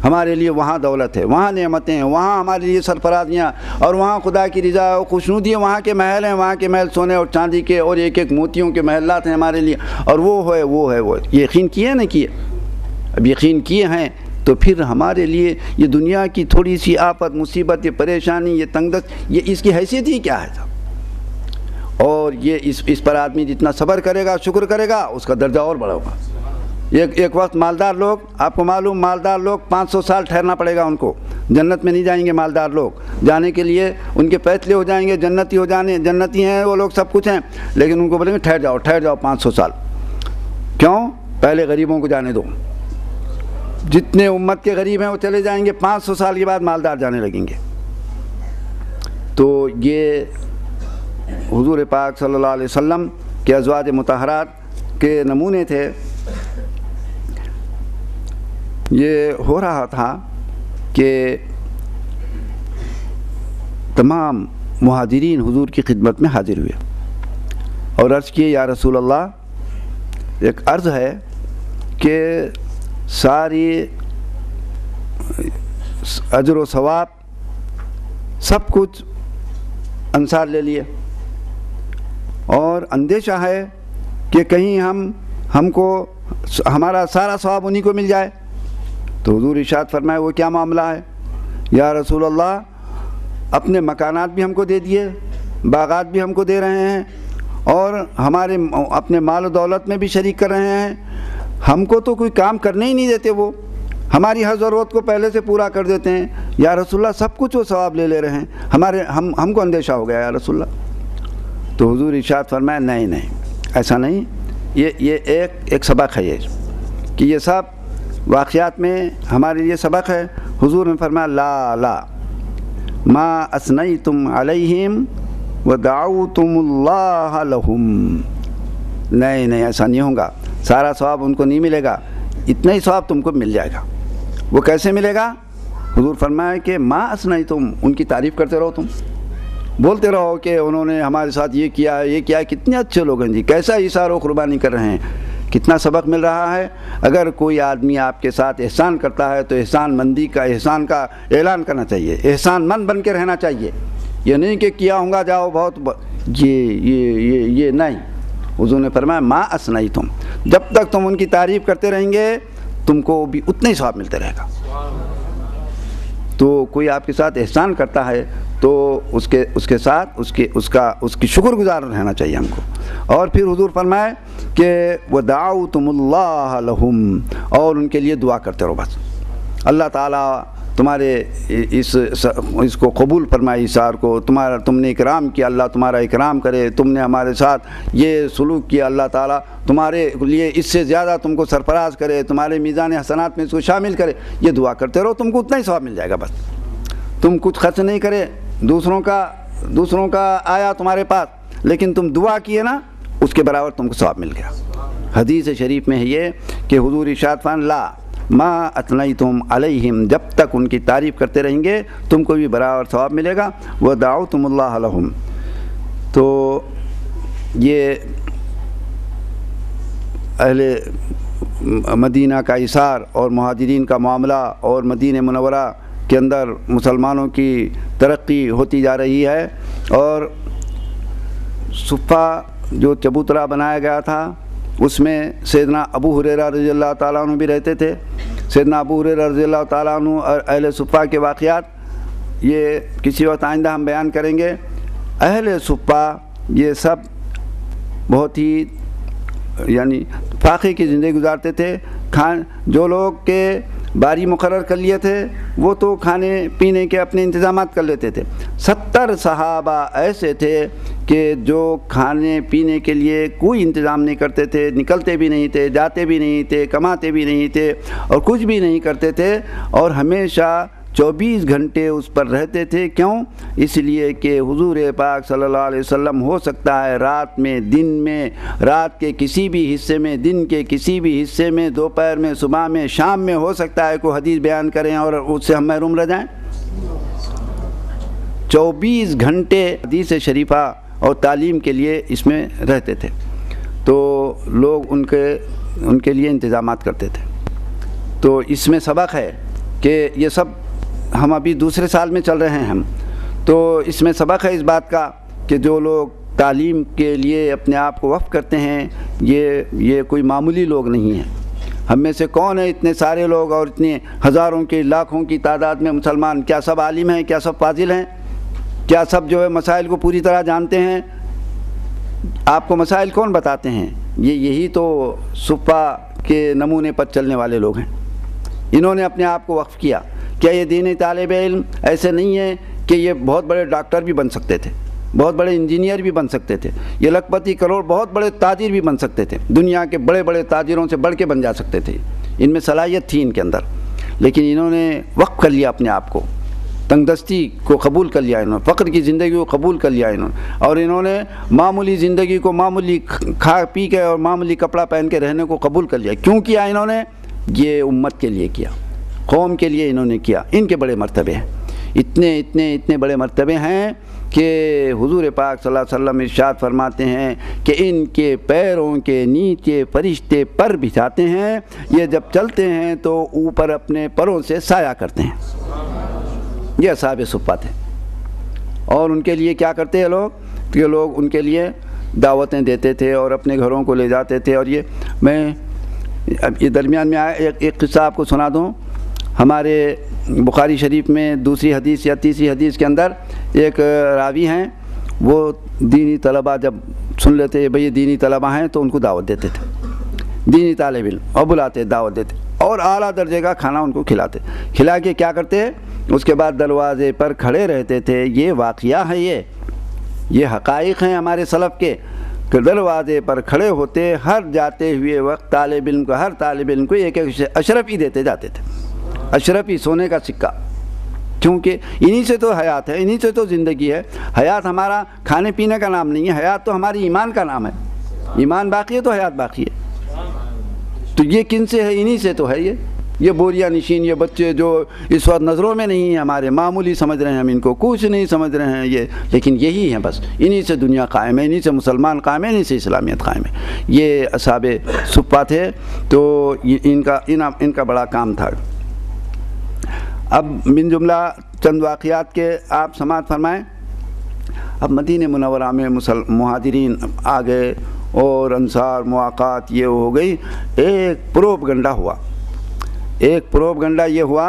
[SPEAKER 1] ہمارے لیے وہاں دولت ہے، وہاں نعمتیں ہیں، وہاں ہمارے لیے سرفرازیاں اور وہاں خدا کی رضا اور خوشنودی، وہاں کے محل ہیں، وہاں کے محل سونے اور چاندی کے اور ایک ایک موتیوں کے محلات ہیں ہمارے لیے، اور وہ یہ یقین کیے نہ کیے؟ اب یقین کیے ہیں تو پھر ہمارے لیے یہ دنیا کی تھوڑی سی آفت مصیبت، یہ پریشانی، یہ تنگدست، یہ اس کی حیثیت ہی کیا ہے؟ اور یہ اس پر آدمی جتنا صبر کرے گا، شکر کرے گا، اس کا درجہ اور بڑھا ہوگا۔ ایک وقت مالدار لوگ، آپ کو معلوم، مالدار لوگ 500 سال ٹھہرنا پڑے گا ان کو، جنت میں نہیں جائیں گے مالدار لوگ، جانے کے لیے ان کے فیصلے ہو جائیں گے، جنتی ہیں وہ لوگ، سب کچھ ہیں، لیکن ان کو بولیں گے ٹھہر جاؤ 500 سال۔ کیوں؟ پہلے غریبوں کو جانے دو، جتنے امت کے غریب ہیں وہ چلے جائیں گے، 500 سال کے بعد مالدار جانے لگیں گے۔ تو یہ حضور پاک صلی اللہ علیہ وسلم کے ازواج مطہرات کے نمونے تھے۔ یہ ہو رہا تھا کہ تمام مہاجرین حضور کی خدمت میں حاضر ہوئے اور عرض کیے، یا رسول اللہ ایک عرض ہے کہ ساری اجر و ثواب سب کچھ انصار لے لیے، اور اندیشہ ہے کہ کہیں ہم کو ہمارا سارا ثواب انہی کو مل جائے۔ تو حضور ارشاد فرمائے، وہ کیا معاملہ ہے؟ یا رسول اللہ اپنے مکانات بھی ہم کو دے دیے، باغات بھی ہم کو دے رہے ہیں، اور ہمارے اپنے مال و دولت میں بھی شریک کر رہے ہیں، ہم کو تو کوئی کام کرنے ہی نہیں دیتے، وہ ہماری ہر ضرورت کو پہلے سے پورا کر دیتے ہیں۔ یا رسول اللہ سب کچھ وہ ثواب لے رہے ہیں، ہم کو اندیشہ ہو گیا یا رسول اللہ۔ تو حضور ارشاد فرمایا، نہیں ایسا نہیں، یہ ایک سبق ہے، یہ کہ یہ سب واقعات میں ہمارے لیے سبق ہے۔ حضور نے فرمایا، لا ما اثنیتم علیہم ودعوتم اللہ لہم، نہیں ایسا نہیں ہوگا، سارا ثواب ان کو نہیں ملے گا، اتنا ہی ثواب تم کو مل جائے گا۔ وہ کیسے ملے گا؟ حضور فرمایا کہ ما اثنیتم، ان کی تعریف کرتے رہو، تم بولتے رہو کہ انہوں نے ہمارے ساتھ یہ کیا ہے، کتنے اچھے لوگ ہیں جی، کیسا ایثار و قربانی کر رہے ہیں، کتنا سبق مل رہا ہے۔ اگر کوئی آدمی آپ کے ساتھ احسان کرتا ہے تو احسان کا اعلان کرنا چاہیے، احسان مند بن کے رہنا چاہیے، یہ نہیں کہ کیا ہوں گا جاؤ بہت یہ نہیں۔ حضور نے فرمایا، ما اثنیتم، جب تک تم ان کی تعریف کرتے رہیں گے تم کو بھی اتنا ہی ثواب ملتے رہے گا۔ تو کوئی آپ کے ساتھ احسان کرتا ہے تو اس کے ساتھ اس کی شکر گزار رہنا چاہیے ہم کو۔ اور پھر حضور فرمائے کہ وَدَعَوْتُمُ اللَّهَ لَهُمْ، اور ان کے لیے دعا کرتے رہو بس، اللہ تعالیٰ تمہارے اس کو قبول فرمائے، ایثار کو، تم نے اکرام کیا، اللہ تمہارا اکرام کرے، تم نے ہمارے ساتھ یہ سلوک کیا، اللہ تعالیٰ تمہارے لیے اس سے زیادہ تم کو سرفراز کرے، تمہارے میزان حسنات میں اس کو شامل کرے، یہ دعا کرتے رہو، تم کو اتنا ہی ثواب مل جائے گا بس۔ تم کچھ خرچ نہیں کرے، دوسروں کا آیا تمہارے پاس، لیکن تم دعا کیے نا، اس کے برابر تم کو ثواب مل گیا۔ حدیث شریف میں ہے یہ کہ حضور ارشاد فرمایا لا ما اثنیتم علیہم، جب تک ان کی تعریف کرتے رہیں گے تم کو بھی برابر ثواب ملے گا۔ وَدَعَوْتُمُ اللَّهَ لَهُمْ، تو یہ اہل مدینہ کا ایثار اور مہاجرین کا معاملہ اور مدینہ منورہ کے اندر مسلمانوں کی ترقی ہوتی جا رہی ہے۔ اور صفہ جو چبوترا بنایا گیا تھا اس میں سیدنا ابو ہریرہ رضی اللہ تعالیٰ عنہ بھی رہتے تھے۔ سیدنا ابو ہریرہ رضی اللہ تعالیٰ عنہ اور اہل صفہ کے واقعات یہ کسی وقت آئندہ ہم بیان کریں گے۔ اہل صفہ یہ سب بہت ہی یعنی فاقے کی زندگی گزارتے تھے۔ جو لوگ کے باری مقرر کر لیے تھے وہ تو کھانے پینے کے اپنے انتظامات کر لیتے تھے۔ 70 صحابہ ایسے تھے کہ جو کھانے پینے کے لیے کوئی انتظام نہیں کرتے تھے، نکلتے بھی نہیں تھے، جاتے بھی نہیں تھے، کماتے بھی نہیں تھے اور کچھ بھی نہیں کرتے تھے، اور ہمیشہ 24 گھنٹے اس پر رہتے تھے۔ کیوں؟ اس لیے کہ حضور پاک صلی اللہ علیہ وسلم ہو سکتا ہے رات میں، دن میں، رات کے کسی بھی حصے میں، دن کے کسی بھی حصے میں، دوپہر میں، صبح میں، شام میں ہو سکتا ہے کوئی حدیث بیان کریں اور اس سے ہم محروم رہ جائیں۔ 24 گھنٹے حدیث شریفہ اور تعلیم کے لیے اس میں رہتے تھے، تو لوگ ان کے لیے انتظامات کرتے تھے۔ تو اس میں سبق ہے کہ یہ سب ہم ابھی دوسرے سال میں چل رہے ہیں تو اس میں سبق ہے اس بات کا کہ جو لوگ تعلیم کے لیے اپنے آپ کو وقف کرتے ہیں یہ کوئی معمولی لوگ نہیں ہیں۔ ہم میں سے کون ہے اتنے سارے لوگ اور اتنے ہزاروں کی لاکھوں کی تعداد میں مسلمان؟ کیا سب عالم ہیں؟ کیا سب فاضل ہیں؟ کیا سب جو ہے مسائل کو پوری طرح جانتے ہیں؟ آپ کو مسائل کون بتاتے ہیں؟ یہی تو صفہ کے نمونے پر چلنے والے لوگ ہیں۔ انہوں نے اپنے آپ کو وقف کیا۔ کیا یہ دینی طالب علم ایسے نہیں ہیں کہ یہ بہت بڑے ڈاکٹر بھی بن سکتے تھے، بہت بڑے انجینئر بھی بن سکتے تھے، یہ لکھپتی کروڑ بہت بڑے تاجر بھی بن سکتے تھے، دنیا کے بڑے بڑے تاجروں سے بڑھ کے بن جا سکتے تھے، ان میں صلاحیت تھی ان کے اندر، لیکن انہوں نے وقف کر لیا اپنے آپ کو، تنگ دستی کو قبول کر لیا انہوں نے، فقر کی زندگی کو قبول کر لیا انہوں نے، اور انہوں نے معمولی زندگی کو معمولی کھا پی کے اور معمولی کپڑا پہن کے رہنے کو قبول کر لیا۔ کیوں کیا انہوں نے؟ یہ امت کے لیے کیا، قوم کے لیے انہوں نے کیا۔ ان کے بڑے مرتبے ہیں، اتنے بڑے مرتبے ہیں کہ حضور پاک صلی اللہ علیہ وسلم ارشاد فرماتے ہیں کہ ان کے پیروں کے نیچے فرشتے پر بچھاتے ہیں، یہ جب چلتے ہیں تو اوپر اپنے پروں سے سایہ کرتے ہیں۔ یہ اصحاب صفہ تھے۔ اور ان کے لیے کیا کرتے ہیں لوگ؟ کہ لوگ ان کے لیے دعوتیں دیتے تھے اور اپنے گھروں کو لے جاتے تھے۔ اور یہ میں اب یہ درمیان میں آیا ایک قصہ آپ کو سنا دوں۔ ہمارے بخاری شریف میں دوسری حدیث یا تیسری حدیث کے اندر ایک راوی ہیں، وہ دینی طلبہ جب سن لیتے بھئی یہ دینی طلبہ ہیں تو ان کو دعوت دیتے تھے، دینی طالب علم، اور بلاتے دعوت دیتے اور اعلیٰ درجے کا کھانا ان کو کھلاتے، کھلا کے کیا کرتے، اس کے بعد دروازے پر کھڑے رہتے تھے۔ یہ واقعہ ہے، یہ حقائق ہیں ہمارے سلف کے، کہ دروازے پر کھڑے ہوتے، ہر جاتے ہوئے وقت طالب علم کو، ہر طالب علم کو ایک اشرف ہی دیتے جاتے تھے، اشرف ہی، سونے کا سکہ، کیونکہ انہی سے تو حیات ہے، انہی سے تو زندگی ہے۔ حیات ہمارا کھانے پینے کا نام نہیں ہے، حیات تو ہماری ایمان کا نام ہے، ایمان باقی ہے تو حیات باقی ہے۔ تو یہ کن سے ہے؟ انہی سے تو ہے۔ یہ بوریا نشین، یہ بچے جو اس وقت نظروں میں نہیں ہیں ہمارے، معمولی سمجھ رہے ہیں ہم ان کو، کچھ نہیں سمجھ رہے ہیں یہ، لیکن یہی ہیں بس، انہی سے دنیا قائم ہے، انہی سے مسلمان قائم ہے، انہی سے اسلامیت قائم ہے۔ یہ اصحاب صفہ تھے، تو ان کا بڑا کام تھا۔ اب من جملہ چند واقعات کے آپ سماعت فرمائیں۔ اب مدینہ منورہ میں مہاجرین آ گئے اور انصار مواقعات یہ ہو گئی۔ ایک پروپگنڈا ہوا، ایک پروپگنڈا یہ ہوا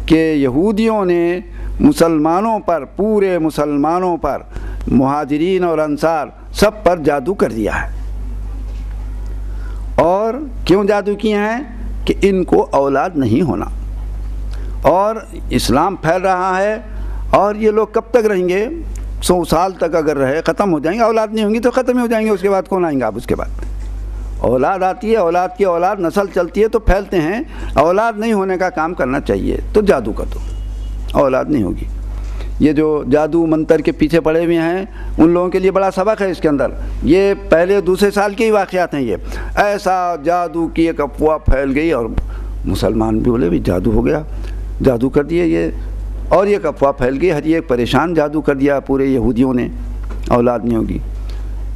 [SPEAKER 1] کہ یہودیوں نے مسلمانوں پر، پورے مسلمانوں پر، مہاجرین اور انصار سب پر جادو کر دیا ہے۔ اور کیوں جادو کیے ہیں؟ کہ ان کو اولاد نہیں ہونا، اور اسلام پھیل رہا ہے، اور یہ لوگ کب تک رہیں گے؟ 100 سال تک اگر رہے، ختم ہو جائیں گے، اولاد نہیں ہوں گی تو ختم ہی ہو جائیں گے، اس کے بعد کون آئیں گے آپ؟ اس کے بعد اولاد آتی ہے، اولاد کی اولاد، نسل چلتی ہے تو پھیلتے ہیں، اولاد نہیں ہونے کا کام کرنا چاہیے، تو جادو کر دو، اولاد نہیں ہوگی۔ یہ جو جادو منتر کے پیچھے پڑے ہوئے ہیں ان لوگوں کے لیے بڑا سبق ہے اس کے اندر۔ یہ پہلے دوسرے سال کے ہی واقعات ہیں۔ یہ ایسا جادو کی ایک افواہ پھیل گئی اور مسلمان بھی بولے بھی جادو ہو گیا، جادو کر دیے یہ، اور یہ افواہ پھیل گئی، ہر ایک پریشان، جادو کر دیا پورے یہودیوں نے، اولاد نہیں ہوگی۔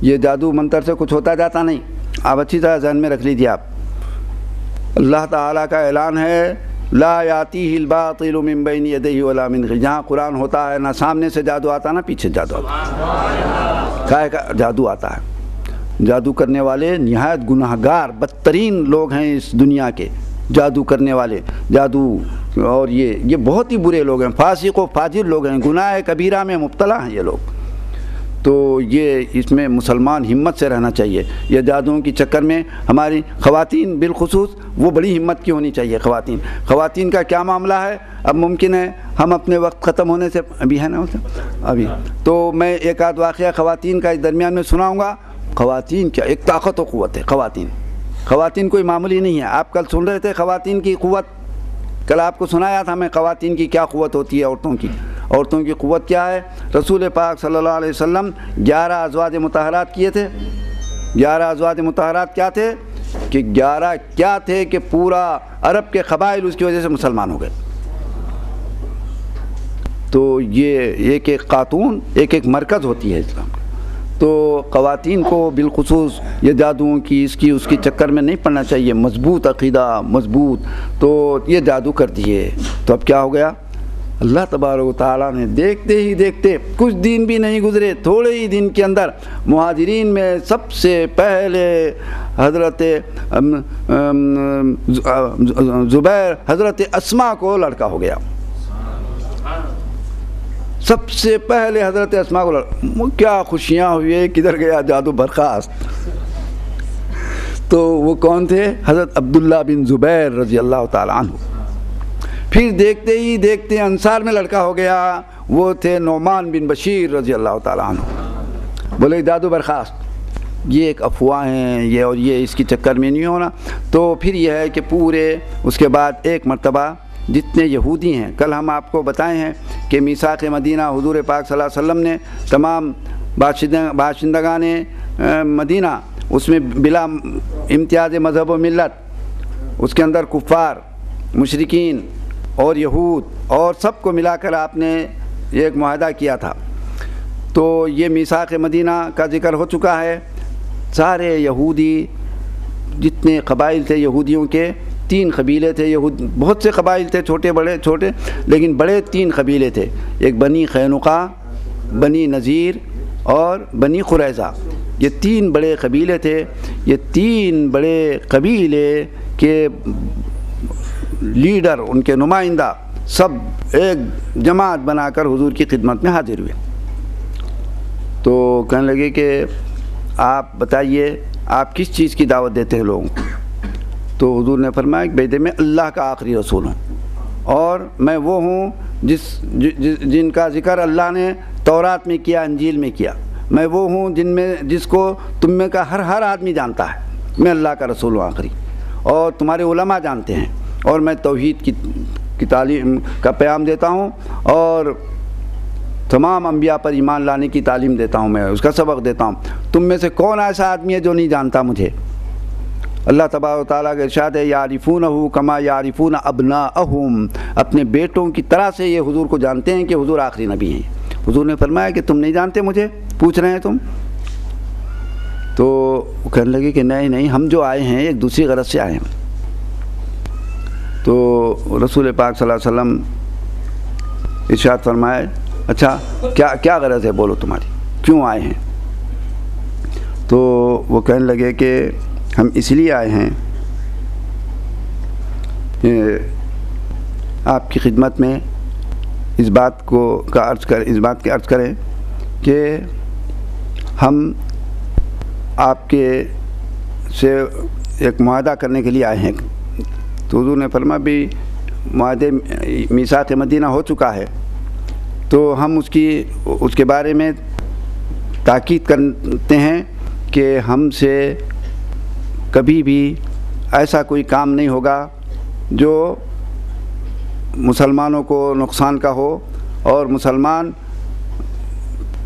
[SPEAKER 1] یہ جادو منتر سے کچھ ہوتا جاتا نہیں، آپ اچھی طرح ذہن میں رکھ لیجیے۔ آپ اللہ تعالیٰ کا اعلان ہے لا یاتیہ الباطل من بین یدیہ ولا من خلفہ، جہاں قرآن ہوتا ہے نہ سامنے سے جادو آتا نہ پیچھے جادو آتا، کائے کا جادو آتا ہے۔ جادو کرنے والے نہایت گناہگار بدترین لوگ ہیں اس دنیا کے، جادو کرنے والے، جادو، اور یہ بہت ہی برے لوگ ہیں، فاسق و فاجر لوگ ہیں، گناہ کبیرہ میں مبتلا ہیں یہ لوگ۔ تو یہ اس میں مسلمان ہمت سے رہنا چاہیے۔ یہ جادوؤں کی چکر میں ہماری خواتین بالخصوص وہ بڑی ہمت کی ہونی چاہیے۔ خواتین کا کیا معاملہ ہے؟ اب ممکن ہے ہم اپنے وقت ختم ہونے سے ابھی ہے نا ابھی تو میں ایک آدھ واقعہ خواتین کا اس درمیان میں سناؤں گا۔ خواتین کیا ایک طاقت و قوت ہے۔ خواتین کوئی معمولی نہیں ہے۔ آپ کل سن رہے تھے خواتین کی قوت، کل آپ کو سنایا تھا میں خواتین کی کیا قوت ہوتی ہے، عورتوں کی قوت کیا ہے۔ رسول پاک صلی اللہ علیہ وسلم 11 ازواج مطہرات کیے تھے۔ 11 ازواج مطہرات کیا تھے؟ کہ 11 کیا تھے کہ پورا عرب کے قبائل اس کی وجہ سے مسلمان ہو گئے۔ تو یہ ایک ایک خاتون ایک ایک مرکز ہوتی ہے اسلام۔ تو خواتین کو بالخصوص یہ جادوؤں کی اس کی چکر میں نہیں پڑنا چاہیے، مضبوط عقیدہ، مضبوط۔ تو یہ جادو کر دیے تو اب کیا ہو گیا؟ اللہ تبارک و تعالیٰ نے دیکھتے ہی دیکھتے کچھ دن بھی نہیں گزرے، تھوڑے ہی دن کے اندر مہاجرین میں سب سے پہلے حضرت زبیر، حضرت اسماء کو لڑکا ہو گیا۔ سب سے پہلے حضرت اسماء کو کیا خوشیاں ہوئی، کدھر گیا جادو برخاست۔ تو وہ کون تھے؟ حضرت عبداللہ بن زبیر رضی اللہ تعالیٰ عنہ۔ پھر دیکھتے ہی دیکھتے انصار میں لڑکا ہو گیا، وہ تھے نعمان بن بشیر رضی اللہ تعالیٰ عنہ۔ بولے جادو برخاست، یہ ایک افواہ ہیں یہ، اور یہ اس کی چکر میں نہیں ہونا۔ تو پھر یہ ہے کہ پورے اس کے بعد ایک مرتبہ جتنے یہودی ہیں، کل ہم آپ کو بتائے ہیں کہ میثاق مدینہ حضور پاک صلی اللہ علیہ وسلم نے تمام باشندگان مدینہ، اس میں بلا امتیاز مذہب و ملت، اس کے اندر کفار، مشرکین اور یہود اور سب کو ملا کر آپ نے ایک معاہدہ کیا تھا۔ تو یہ میثاق مدینہ کا ذکر ہو چکا ہے۔ سارے یہودی جتنے قبائل تھے یہودیوں کے، 3 قبیلے تھے، بہت سے قبائل تھے، چھوٹے بڑے چھوٹے، لیکن بڑے 3 قبیلے تھے، ایک بنی قینقاع، بنی نذیر اور بنی قریظہ۔ یہ 3 بڑے قبیلے تھے۔ یہ 3 بڑے قبیلے کے لیڈر، ان کے نمائندہ سب ایک جماعت بنا کر حضور کی خدمت میں حاضر ہوئے۔ تو کہنے لگے کہ آپ بتائیے آپ کس چیز کی دعوت دیتے ہیں لوگوں کو؟ تو حضور نے فرمایا کہ بھئی میں اللہ کا آخری رسول ہوں، اور میں وہ ہوں جن کا ذکر اللہ نے تورات میں کیا، انجیل میں کیا۔ میں وہ ہوں جس کو تم میں کا ہر آدمی جانتا ہے، میں اللہ کا رسول ہوں آخری، اور تمہارے علماء جانتے ہیں، اور میں توحید کی تعلیم کا پیام دیتا ہوں، اور تمام انبیاء پر ایمان لانے کی تعلیم دیتا ہوں، میں اس کا سبق دیتا ہوں۔ تم میں سے کون ایسا آدمی ہے جو نہیں جانتا مجھے؟ اللہ تبارک و تعالیٰ کا ارشاد ہے یعرفونہ کما یعرفون ابناءہم، اپنے بیٹوں کی طرح سے یہ حضور کو جانتے ہیں کہ حضور آخری نبی ہیں۔ حضور نے فرمایا کہ تم نہیں جانتے مجھے، پوچھ رہے ہیں تم؟ تو وہ کہنے لگے کہ نہیں ہم جو آئے ہیں ایک دوسری غرض سے آئے ہیں۔ تو رسول پاک صلی اللہ علیہ وسلم ارشاد فرمائے اچھا کیا غرض ہے، بولو تمہاری، کیوں آئے ہیں؟ تو وہ کہنے لگے کہ ہم اس لیے آئے ہیں آپ کی خدمت میں اس بات کی عرض کریں کہ ہم آپ کے سے ایک معاہدہ کرنے کے لیے آئے ہیں۔ تو حضور نے فرمایا بھی معاہدے میثاق مدینہ ہو چکا ہے، تو ہم اس کے بارے میں تاکید کرتے ہیں کہ ہم سے کبھی بھی ایسا کوئی کام نہیں ہوگا جو مسلمانوں کو نقصان کا ہو، اور مسلمان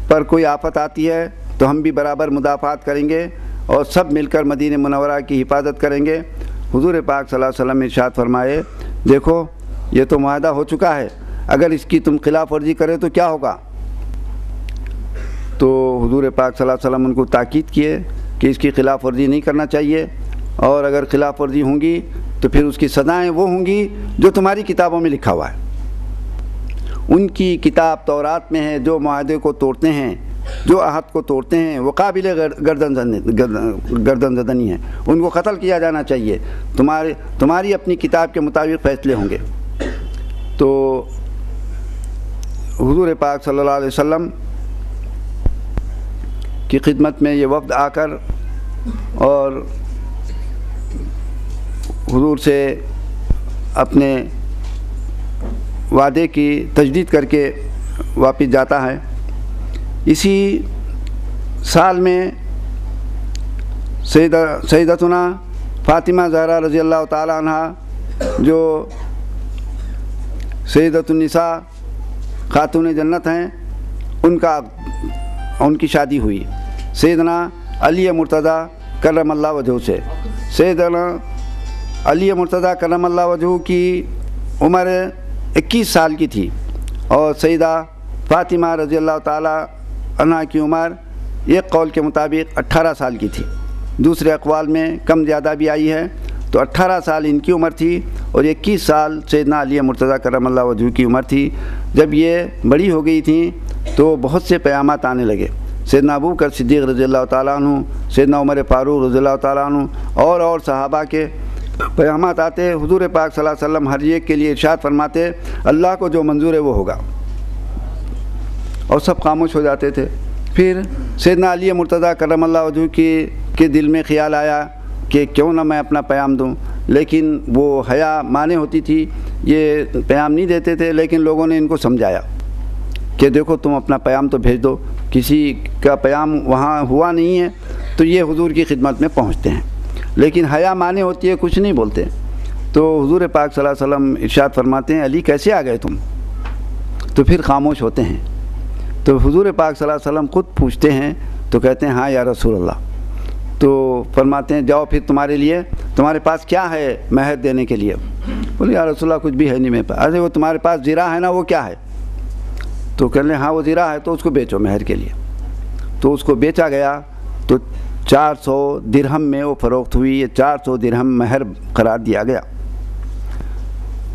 [SPEAKER 1] پر کوئی آفت آتی ہے تو ہم بھی برابر مدافعات کریں گے اور سب مل کر مدینہ منورہ کی حفاظت کریں گے۔ حضور پاک صلی اللہ علیہ وسلم ارشاد فرمائے، دیکھو یہ تو معاہدہ ہو چکا ہے، اگر اس کی تم خلاف ورزی کرے تو کیا ہوگا؟ تو حضور پاک صلی اللہ علیہ وسلم ان کو تاکید کیے کہ اس کی خلاف ورزی نہیں کرنا چاہیے، اور اگر خلاف ورزی ہوں گی تو پھر اس کی سزائیں وہ ہوں گی جو تمہاری کتابوں میں لکھا ہوا ہے۔ ان کی کتاب تورات میں ہے، جو معاہدے کو توڑتے ہیں، جو عہد کو توڑتے ہیں، وہ قابل گردن زدنی ہیں، ان کو قتل کیا جانا چاہیے۔ تمہاری اپنی کتاب کے مطابق فیصلے ہوں گے۔ تو حضور پاک صلی اللہ علیہ وسلم کی خدمت میں یہ وفد آ کر اور حضور سے اپنے وعدے کی تجدید کر کے واپس جاتا ہے۔ اسی سال میں سیدتنا فاطمہ زہرا رضی اللہ تعالی عنہ، جو سیدۃ النساء خاتون جنت ہیں، ان کی شادی ہوئی سیدنا علی مرتضیٰ کرم اللہ وجہہ سے۔ سیدنا علی مرتضیٰ کرم اللہ وجہہ کی عمر 21 سال کی تھی، اور سیدہ فاطمہ رضی اللہ تعالی عنہ کی عمر ایک قول کے مطابق 18 سال کی تھی، دوسرے اقوال میں کم زیادہ بھی آئی ہے۔ تو 18 سال ان کی عمر تھی اور 21 سال سیدنا علی مرتضیٰ کرم اللہ وجہہ کی عمر تھی۔ جب یہ بڑی ہو گئی تھیں تو بہت سے پیامات آنے لگے۔ سیدنا ابوبکر صدیق رضی اللہ تعالیٰ عنہ، سیدنا عمر فاروق رضی اللہ تعالیٰ عنہ اور صحابہ کے پیامات آتے۔ حضور پاک صلی اللہ علیہ وسلم ہر ایک کے لیے ارشاد فرماتے، اللہ کو جو منظور ہے وہ ہوگا، اور سب خاموش ہو جاتے تھے۔ پھر سیدنا علی مرتضیٰ کرم اللہ وجہہ کے دل میں خیال آیا کہ کیوں نہ میں اپنا پیام دوں، لیکن وہ حیا مانے ہوتی تھی، یہ پیام نہیں دیتے تھے۔ لیکن لوگوں نے ان کو سمجھایا کہ دیکھو تم اپنا پیام تو بھیج دو، کسی کا پیام وہاں ہوا نہیں ہے تو یہ حضور کی خدمت میں پہنچتے ہیں، لیکن حیا مانے ہوتی ہے، کچھ نہیں بولتے۔ تو حضور پاک صلی اللہ علیہ وسلم ارشاد فرماتے ہیں، علی کیسے آ گئے تم؟ تو پھر خاموش ہوتے ہیں۔ تو حضور پاک صلی اللہ علیہ وسلم خود پوچھتے ہیں تو کہتے ہیں ہاں یا رسول اللہ۔ تو فرماتے ہیں جاؤ پھر تمہارے پاس کیا ہے مہر دینے کے لیے؟ بولے یا رسول اللہ کچھ بھی ہے نہیں میرے پاس۔ ارے وہ تمہارے پاس زیرہ ہے نا، وہ کیا ہے؟ تو کہنے ہاں وہ زیرہ ہے، تو اس کو بیچو مہر کے لیے۔ تو اس کو بیچا گیا، تو 400 درہم میں وہ فروخت ہوئی۔ یہ 400 درہم مہر قرار دیا گیا۔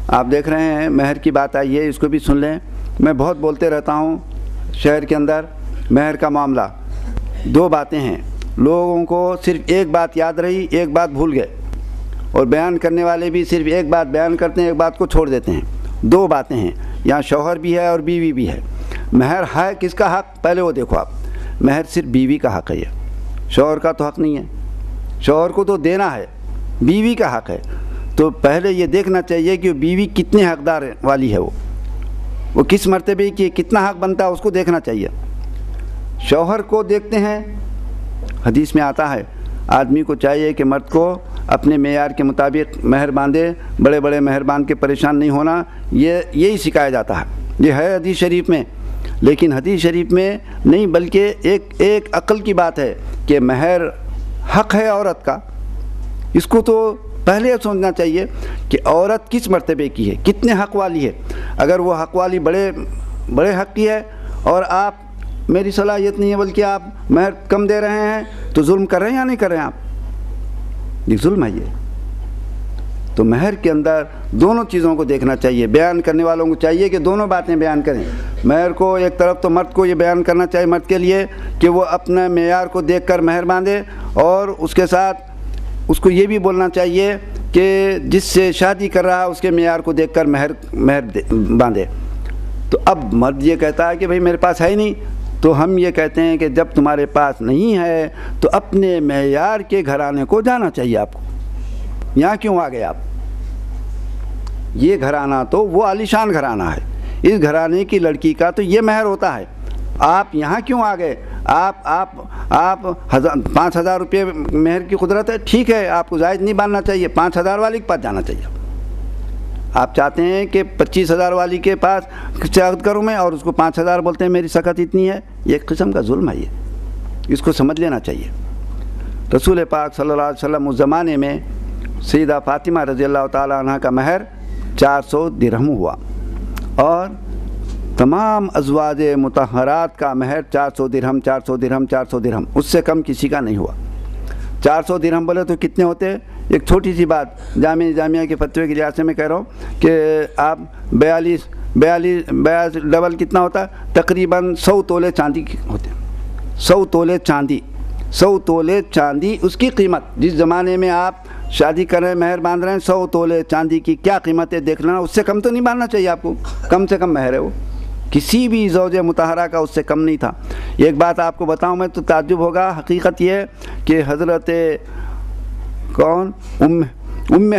[SPEAKER 1] آپ دیکھ رہے ہیں مہر کی بات آئی ہے، اس کو بھی سن لیں۔ میں بہت بولتے رہتا ہوں شہر کے اندر مہر کا معاملہ۔ 2 باتیں ہیں، لوگوں کو صرف ایک بات یاد رہی، ایک بات بھول گئے، اور بیان کرنے والے بھی صرف ایک بات بیان کرتے ہیں، ایک بات کو چھوڑ دیتے ہیں۔ 2 باتیں ہیں، یہاں شوہر بھی ہے اور بیوی بھی ہے۔ مہر ہے کس کا حق؟ پہلے وہ دیکھو آپ، مہر صرف بیوی کا حق ہے، یہ شوہر کا تو حق نہیں ہے۔ شوہر کو تو دینا ہے، بیوی کا حق ہے۔ تو پہلے یہ دیکھنا چاہیے کہ بیوی کتنے حقدار والی ہے، وہ کس مرتبے کی، کتنا حق بنتا ہے، اس کو دیکھنا چاہیے۔ شوہر کو دیکھتے ہیں، حدیث میں آتا ہے آدمی کو چاہیے کہ مرد کو اپنے معیار کے مطابق مہر باندھے، بڑے بڑے مہر باندھ کے پریشان نہیں ہونا، یہی سکھایا جاتا ہے۔ یہ ہے حدیث شریف میں، لیکن حدیث شریف میں نہیں بلکہ ایک عقل کی بات ہے کہ مہر حق ہے عورت کا۔ اس کو تو پہلے یہ سوچنا چاہیے کہ عورت کس مرتبے کی ہے، کتنے حق والی ہے۔ اگر وہ حق والی بڑے حق کی ہے اور آپ، میری صلاحیت نہیں ہے بلکہ آپ مہر کم دے رہے ہیں، تو ظلم کر رہے ہیں یا نہیں کر رہے ہیں آپ؟ یہ ظلم ہے۔ یہ تو مہر کے اندر دونوں چیزوں کو دیکھنا چاہیے۔ بیان کرنے والوں کو چاہیے کہ دونوں باتیں بیان کریں۔ مہر کو ایک طرف تو مرد کو یہ بیان کرنا چاہیے مرد کے لیے کہ وہ اپنے معیار کو دیکھ کر مہر باندھے، اور اس کے ساتھ اس کو یہ بھی بولنا چاہیے کہ جس سے شادی کر رہا ہے اس کے معیار کو دیکھ کر مہر باندھے۔ تو اب مرد یہ کہتا ہے کہ بھئی میرے پاس ہے ہی نہیں، تو ہم یہ کہتے ہیں کہ جب تمہارے پاس نہیں ہے تو اپنے معیار کے گھرانے کو جانا چاہیے آپ کو۔ یہاں کیوں آ گئے آپ؟ یہ گھرانہ تو وہ عالیشان گھرانہ ہے، اس گھرانے کی لڑکی کا تو یہ مہر ہوتا ہے، آپ یہاں کیوں آ گئے؟ آپ 5,000 روپے مہر کی قدرت ہے، ٹھیک ہے، آپ کو زائد نہیں باندھنا چاہیے، 5,000 والی کے پاس جانا چاہیے۔ آپ چاہتے ہیں کہ 25,000 والی کے پاس عقد کروں میں اور اس کو 5,000 بولتے ہیں میری سکت اتنی ہے، یہ ایک قسم کا ظلم ہے، یہ اس کو سمجھ لینا چاہیے۔ رسول پاک صلی اللہ علیہ وسلم اس زمانے میں سیدہ فاطمہ رضی اللہ تعالیٰ عنہ کا مہر 400 درہم ہوا، اور تمام ازواج مطہرات کا مہر 400 درہم 400 درہم 400 درہم، اس سے کم کسی کا نہیں ہوا۔ 400 درہم بولے تو کتنے ہوتے؟ ایک چھوٹی سی بات جامعہ کے فتوے کے لحاظ سے میں کہہ رہا ہوں کہ آپ 42 ڈبل کتنا ہوتا ہے؟ تقریباً 100 تولے چاندی ہوتے ہیں، 100 تولے چاندی، 100 تولے چاندی اس کی قیمت، جس زمانے میں آپ شادی کر رہے ہیں مہر باندھ رہے ہیں، 100 تولے چاندی کی کیا قیمت ہے دیکھ لینا، اس سے کم تو نہیں باندھنا چاہیے آپ کو، کم سے کم مہر ہے وہ، کسی بھی زوج مطہرہ کا اس سے کم نہیں تھا۔ ایک بات آپ کو بتاؤں میں تو تعجب ہوگا، حقیقت یہ کہ حضرت ام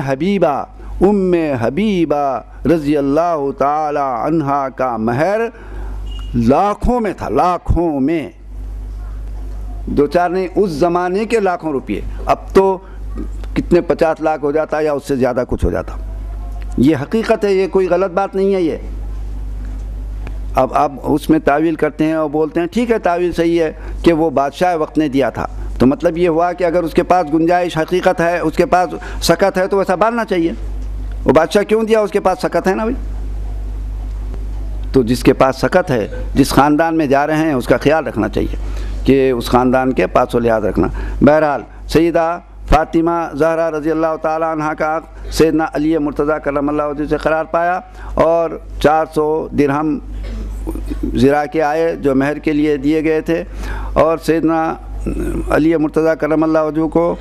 [SPEAKER 1] حبیبہ رضی اللہ تعالی عنہا کا مہر لاکھوں میں تھا، لاکھوں میں، دو چار نہیں، اس زمانے کے لاکھوں روپئے، اب تو کتنے 50 لاکھ ہو جاتا یا اس سے زیادہ کچھ ہو جاتا۔ یہ حقیقت ہے، یہ کوئی غلط بات نہیں ہے۔ یہ اب اس میں تعویل کرتے ہیں اور بولتے ہیں ٹھیک ہے تعویل صحیح ہے کہ وہ بادشاہ وقت نے دیا تھا، تو مطلب یہ ہوا کہ اگر اس کے پاس گنجائش حقیقت ہے، اس کے پاس سکت ہے تو ویسا باندھنا چاہیے۔ وہ بادشاہ کیوں دیا؟ اس کے پاس سکت ہے نا بھائی۔ تو جس کے پاس سکت ہے، جس خاندان میں جا رہے ہیں، اس کا خیال رکھنا چاہیے کہ اس خاندان کے پاس و لحاظ رکھنا۔ بہرحال سیدہ فاطمہ زہرا رضی اللہ تعالیٰ عنہ کا عقد سیدنا علی مرتضیٰ کرم اللہ وجہہ سے قرار پایا، اور 400 درہم زرا کے آئے جو مہر کے لیے دیے گئے تھے، اور سیدنا علی مرتضیٰ کرم اللہ وجہہ کو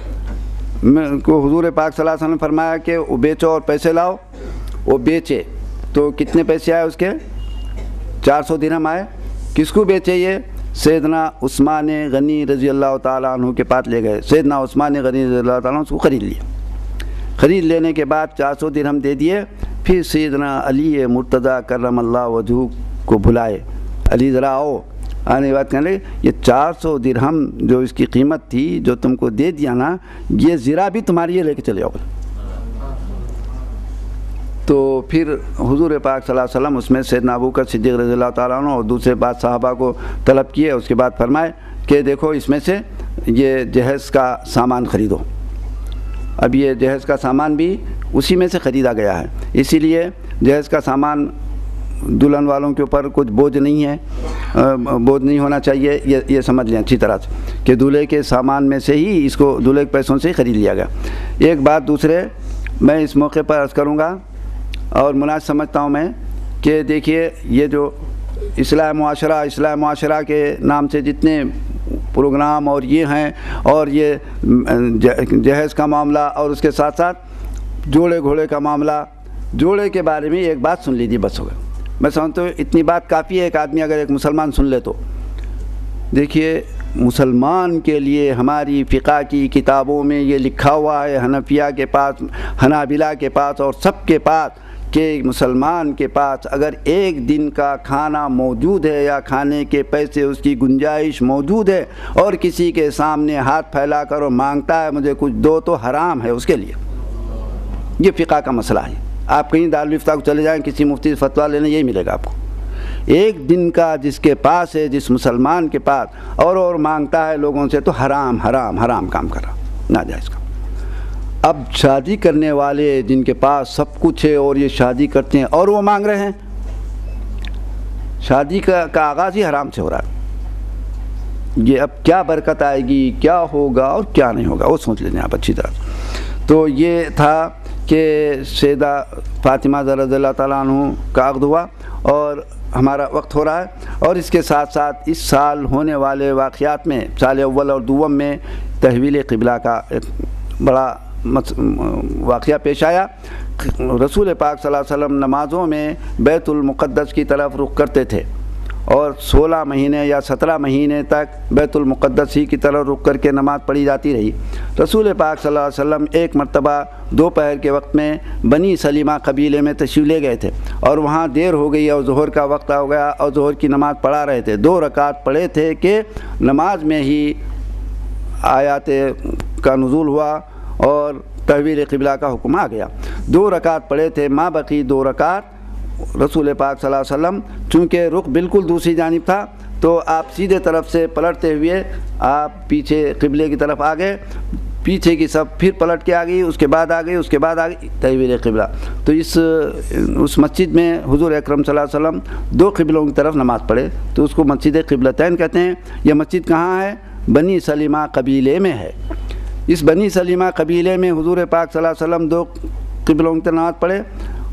[SPEAKER 1] حضور پاک صلی اللہ علیہ وسلم نے فرمایا کہ وہ بیچو اور پیسے لاؤ۔ وہ بیچے تو کتنے پیسے آئے؟ اس کے 400 درہم آئے۔ کس کو بیچے؟ یہ سیدنا عثمان غنی رضی اللہ تعالیٰ عنہ کے پاس لے گئے۔ سیدنا عثمان غنی رضی اللہ تعالیٰ عنہ اس کو خرید لیا۔ خرید لینے کے بعد 400 درہم دے دیے، پھر سیدنا علی مرتضیٰ کرم اللہ وجہہ کو بلائے، علی ذرا آؤ، آنے کی بات کہنے لگے یہ 400 درہم جو اس کی قیمت تھی جو تم کو دے دیا نا، یہ زرا بھی تمہاری ہے، لے کے چلے آؤ۔ تو پھر حضور پاک صلی اللہ علیہ وسلم اس میں سیدنا ابوبکر صدیق رضی اللہ تعالیٰ عنہ اور دوسرے بعد صحابہ کو طلب کیے، اس کے بعد فرمائے کہ دیکھو اس میں سے یہ جہیز کا سامان خریدو۔ اب یہ جہیز کا سامان بھی اسی میں سے خریدا گیا ہے، اسی لیے جہیز کا سامان دلہن والوں کے اوپر کچھ بوجھ نہیں ہے، بوجھ نہیں ہونا چاہیے، یہ سمجھ لیں اچھی طرح سے کہ دولہے کے سامان میں سے ہی اس کو، دولہے کے پیسوں سے ہی خرید لیا گیا۔ ایک بات دوسرے میں اس موقع پر عرض کروں گا اور مناسب سمجھتا ہوں میں کہ دیکھیے یہ جو اصلاح معاشرہ کے نام سے جتنے پروگرام اور یہ ہیں، اور یہ جہیز کا معاملہ، اور اس کے ساتھ ساتھ جوڑے گھوڑے کا معاملہ، جوڑے کے بارے میں ایک بات سن لیجیے بس ہوگا۔ میں سمجھتا ہوں اتنی بات کافی ہے، ایک آدمی اگر ایک مسلمان سن لے تو۔ دیکھیے مسلمان کے لیے ہماری فقہ کی کتابوں میں یہ لکھا ہوا ہے، حنفیہ کے پاس، حنابلہ کے پاس اور سب کے پاس، کہ مسلمان کے پاس اگر ایک دن کا کھانا موجود ہے یا کھانے کے پیسے اس کی گنجائش موجود ہے اور کسی کے سامنے ہاتھ پھیلا کر اور مانگتا ہے مجھے کچھ دو، تو حرام ہے اس کے لیے۔ یہ فقہ کا مسئلہ ہے۔ آپ کہیں دارالفتہ کو چلے جائیں، کسی مفتی سے فتویٰ لینے، یہی ملے گا آپ کو۔ ایک دن کا جس کے پاس ہے، جس مسلمان کے پاس، اور مانگتا ہے لوگوں سے، تو حرام کام کر رہا، ناجائز کام۔ اب شادی کرنے والے جن کے پاس سب کچھ ہے اور یہ شادی کرتے ہیں اور وہ مانگ رہے ہیں، شادی کا آغاز ہی حرام سے ہو رہا ہے۔ یہ اب کیا برکت آئے گی، کیا ہوگا اور کیا نہیں ہوگا، وہ سوچ لیجیے آپ اچھی طرح سے۔ تو یہ تھا کہ سیدہ فاطمہ رضی اللہ تعالیٰ عنہ کا عقد ہوا، اور ہمارا وقت ہو رہا ہے، اور اس کے ساتھ ساتھ اس سال ہونے والے واقعات میں، سال اول اور دوم میں تحویل قبلہ کا ایک بڑا واقعہ پیش آیا۔ رسول پاک صلی اللہ علیہ وسلم نمازوں میں بیت المقدس کی طرف رخ کرتے تھے، اور 16 مہینے یا 17 مہینے تک بیت المقدس ہی کی طرف رخ کر کے نماز پڑھی جاتی رہی۔ رسول پاک صلی اللہ علیہ وسلم ایک مرتبہ دوپہر کے وقت میں بنی سلیمہ قبیلے میں تشریف لے گئے تھے، اور وہاں دیر ہو گئی اور ظہر کا وقت ہو گیا، اور ظہر کی نماز پڑھا رہے تھے۔ 2 رکعت پڑھے تھے کہ نماز میں ہی آیات کا نزول ہوا اور تحویل قبلہ کا حکم آ گیا۔ 2 رکعت پڑھے تھے، ماں بقی 2 رکعت رسول پاک صلی اللہ علیہ وسلم چونکہ رخ بالکل دوسری جانب تھا، تو آپ سیدھے طرف سے پلٹتے ہوئے آپ پیچھے قبلے کی طرف آ گئے، پیچھے کی سب پھر پلٹ کے آ گئی، اس کے بعد آ گئی، اس کے بعد آ گئی تحویل قبلہ۔ تو اس مسجد میں حضور اکرم صلی اللہ علیہ وسلم 2 قبلوں کی طرف نماز پڑھے، تو اس کو مسجد قبلتین کہتے ہیں۔ یہ مسجد کہاں ہے؟ بنی سلیمہ قبیلے میں ہے۔ اس بنی سلیمہ قبیلے میں حضور پاک صلی اللہ علیہ وسلم 2 قبلوں کی طرف نماز پڑھے،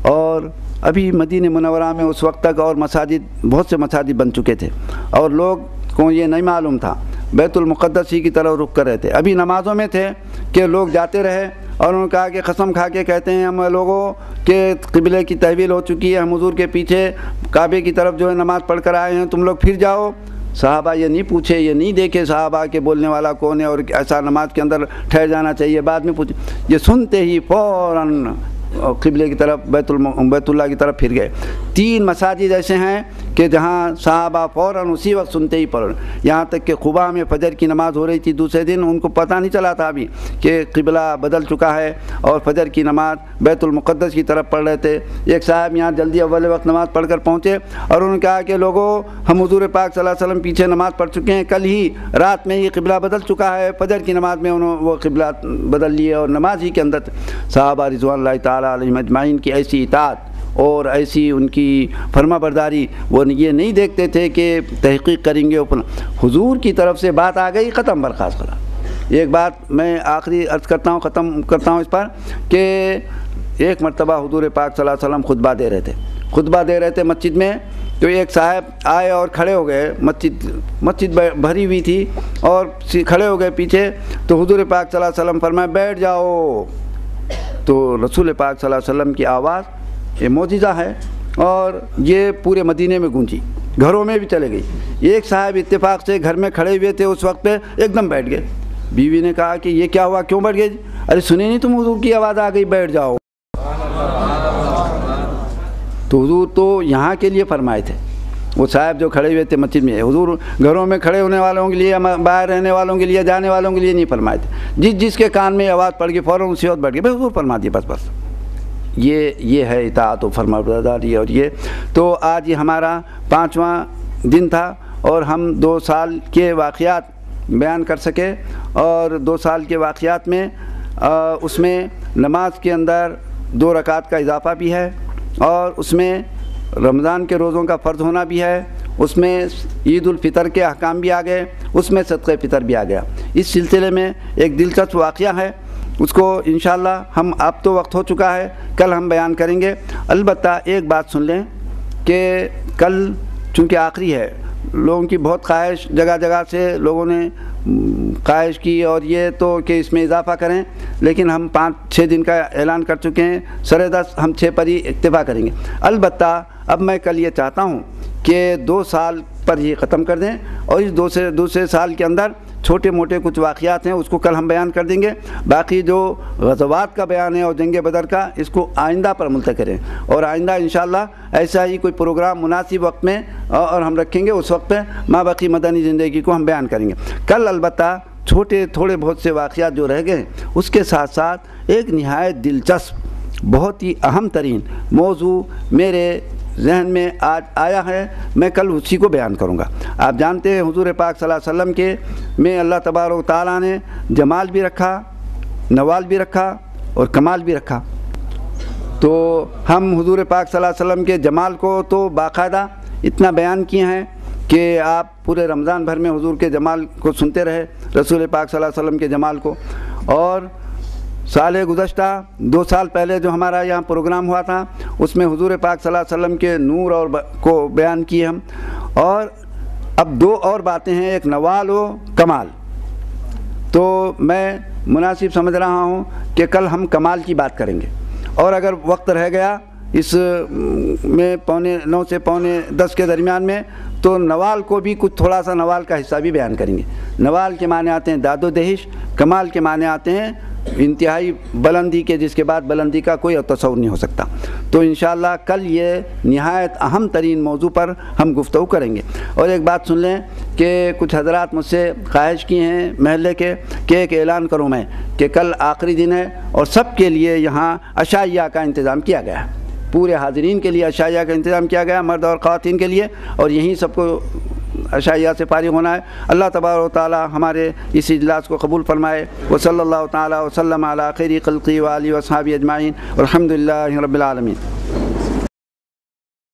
[SPEAKER 1] اور ابھی مدینہ منورہ میں اس وقت تک اور مساجد، بہت سے مساجد بن چکے تھے، اور لوگ کو یہ نہیں معلوم تھا، بیت المقدس ہی کی طرف رخ کر رہے تھے۔ ابھی نمازوں میں تھے کہ لوگ جاتے رہے، اور انہوں نے کہا کہ قسم کھا کے کہتے ہیں ہم لوگوں کہ قبلے کی تحویل ہو چکی ہے، ہم حضور کے پیچھے کعبے کی طرف جو ہے نماز پڑھ کر آئے ہیں، تم لوگ پھر جاؤ۔ صحابہ یہ نہیں پوچھے، یہ نہیں دیکھے صحابہ کے بولنے والا کون ہے اور ایسا نماز کے اندر ٹھہر جانا چاہیے، بعد میں پوچھے، یہ سنتے ہی فوراً قبلے کی طرف بیت اللہ کی طرف پھر گئے۔ 3 مساجد ایسے ہیں کہ جہاں صحابہ فوراً اسی وقت سنتے ہی پڑھ، یہاں تک کہ قباء میں فجر کی نماز ہو رہی تھی دوسرے دن، ان کو پتہ نہیں چلا تھا ابھی کہ قبلہ بدل چکا ہے، اور فجر کی نماز بیت المقدس کی طرف پڑھ رہے تھے۔ ایک صاحب یہاں جلدی اول وقت نماز پڑھ کر پہنچے، اور انہوں نے کہا کہ لوگوں ہم حضور پاک صلی اللہ علیہ وسلم پیچھے نماز پڑھ چکے ہیں، کل ہی رات میں ہی قبلہ بدل چکا ہے، فجر کی نماز میں انہوں وہ قبلہ بدل لیے اور نماز ہی کے اندر۔ صحابہ رضوان اللہ تعالیٰ علیہم اجمعین کی ایسی اطاعت اور ایسی ان کی فرما برداری، وہ یہ نہیں دیکھتے تھے کہ تحقیق کریں گے، حضور کی طرف سے بات آ گئی، ختم برخاست خلا۔ ایک بات میں آخری عرض کرتا ہوں، ختم کرتا ہوں اس پر، کہ ایک مرتبہ حضور پاک صلی اللہ علیہ وسلم خطبہ دے رہے تھے مسجد میں، تو ایک صاحب آئے اور کھڑے ہو گئے، مسجد بھری ہوئی تھی اور کھڑے ہو گئے پیچھے، تو حضور پاک صلی اللہ علیہ وسلم فرمایا بیٹھ جاؤ۔ تو رسول پاک صلی اللہ علیہ وسلم کی آواز یہ معجزہ ہے، اور یہ پورے مدینے میں گونجی، گھروں میں بھی چلے گئی۔ ایک صاحب اتفاق سے گھر میں کھڑے ہوئے تھے اس وقت پہ، ایک دم بیٹھ گئے۔ بیوی نے کہا کہ یہ کیا ہوا، کیوں بیٹھ گئے؟ ارے سنے نہیں تم، حضور کی آواز آ گئی، بیٹھ جاؤ۔ تو حضور تو یہاں کے لیے فرمائے تھے، وہ صاحب جو کھڑے ہوئے تھے مسجد میں، حضور گھروں میں کھڑے ہونے والوں کے لیے، باہر رہنے والوں کے لیے، جانے والوں کے لیے نہیں فرمائے تھے۔ جس کے کان میں آواز پڑ گئی فوراً اسی وقت بیٹھ گئے، بھائی حضور فرما دیے، بس۔ یہ ہے اطاعت و فرما برداری۔ اور یہ تو آج یہ ہمارا 5واں دن تھا، اور ہم 2 سال کے واقعات بیان کر سکے، اور 2 سال کے واقعات میں اس میں نماز کے اندر 2 رکعت کا اضافہ بھی ہے، اور اس میں رمضان کے روزوں کا فرض ہونا بھی ہے، اس میں عید الفطر کے احکام بھی آ گئے، اس میں صدقہ فطر بھی آ گیا۔ اس سلسلے میں ایک دلچسپ واقعہ ہے، اس کو انشاءاللہ ہم اب تو وقت ہو چکا ہے، کل ہم بیان کریں گے۔ البتہ ایک بات سن لیں کہ کل چونکہ آخری ہے، لوگوں کی بہت خواہش، جگہ جگہ سے لوگوں نے خواہش کی، اور یہ تو کہ اس میں اضافہ کریں، لیکن ہم 5-6 دن کا اعلان کر چکے ہیں، 10:30 ہم 6 پر ہی اکتفا کریں گے۔ البتہ اب میں کل یہ چاہتا ہوں کہ 2 سال پر یہ ختم کر دیں، اور اس دوسرے سال کے اندر چھوٹے موٹے کچھ واقعات ہیں اس کو کل ہم بیان کر دیں گے، باقی جو غزوات کا بیان ہے اور جنگ بدر کا، اس کو آئندہ پر ملتقی کریں، اور آئندہ انشاءاللہ ایسا ہی کوئی پروگرام مناسب وقت میں اور ہم رکھیں گے، اس وقت پہ ماں باقی مدنی زندگی کو ہم بیان کریں گے۔ کل البتہ تھوڑے بہت سے واقعات جو رہ گئے، اس کے ساتھ ساتھ ایک نہایت دلچسپ، بہت ہی اہم ترین موضوع میرے ذہن میں آج آیا ہے، میں کل اسی کو بیان کروں گا۔ آپ جانتے ہیں حضور پاک صلی اللہ علیہ وسلم کے میں اللہ تبارک و تعالیٰ نے جمال بھی رکھا، نوال بھی رکھا، اور کمال بھی رکھا۔ تو ہم حضور پاک صلی اللہ علیہ وسلم کے جمال کو تو باقاعدہ اتنا بیان کیے ہیں کہ آپ پورے رمضان بھر میں حضور کے جمال کو سنتے رہے، رسول پاک صلی اللہ علیہ وسلم کے جمال کو۔ اور سال گزشتہ 2 سال پہلے جو ہمارا یہاں پروگرام ہوا تھا، اس میں حضور پاک صلی اللہ علیہ وسلم کے نور اور کو بیان کیے ہم، اور اب 2 اور باتیں ہیں، ایک نوال و کمال۔ تو میں مناسب سمجھ رہا ہوں کہ کل ہم کمال کی بات کریں گے، اور اگر وقت رہ گیا اس میں 9:15 سے 9:45 کے درمیان میں تو نوال کو بھی کچھ تھوڑا سا نوال کا حصہ بھی بیان کریں گے۔ نوال کے معنی آتے ہیں داد و دہش، کمال کے معنی آتے ہیں انتہائی بلندی کے، جس کے بعد بلندی کا کوئی تصور نہیں ہو سکتا۔ تو انشاءاللہ کل یہ نہایت اہم ترین موضوع پر ہم گفتگو کریں گے۔ اور ایک بات سن لیں کہ کچھ حضرات مجھ سے خواہش کی ہیں محلے کے کہ ایک اعلان کروں میں کہ کل آخری دن ہے اور سب کے لیے یہاں عشائیہ کا انتظام کیا گیا ہے، پورے حاضرین کے لیے عشائیہ کا انتظام کیا گیا، مرد اور خواتین کے لیے، اور یہیں سب کو عشائیہ سے فارغ ہونا ہے۔ اللہ تبارک و تعالی ہمارے اس اجلاس کو قبول فرمائے۔ وصلی اللہ تعالی وسلم علی خیر خلقہ وآلہ وصحبہ اجمعین، والحمد للہ رب العالمین۔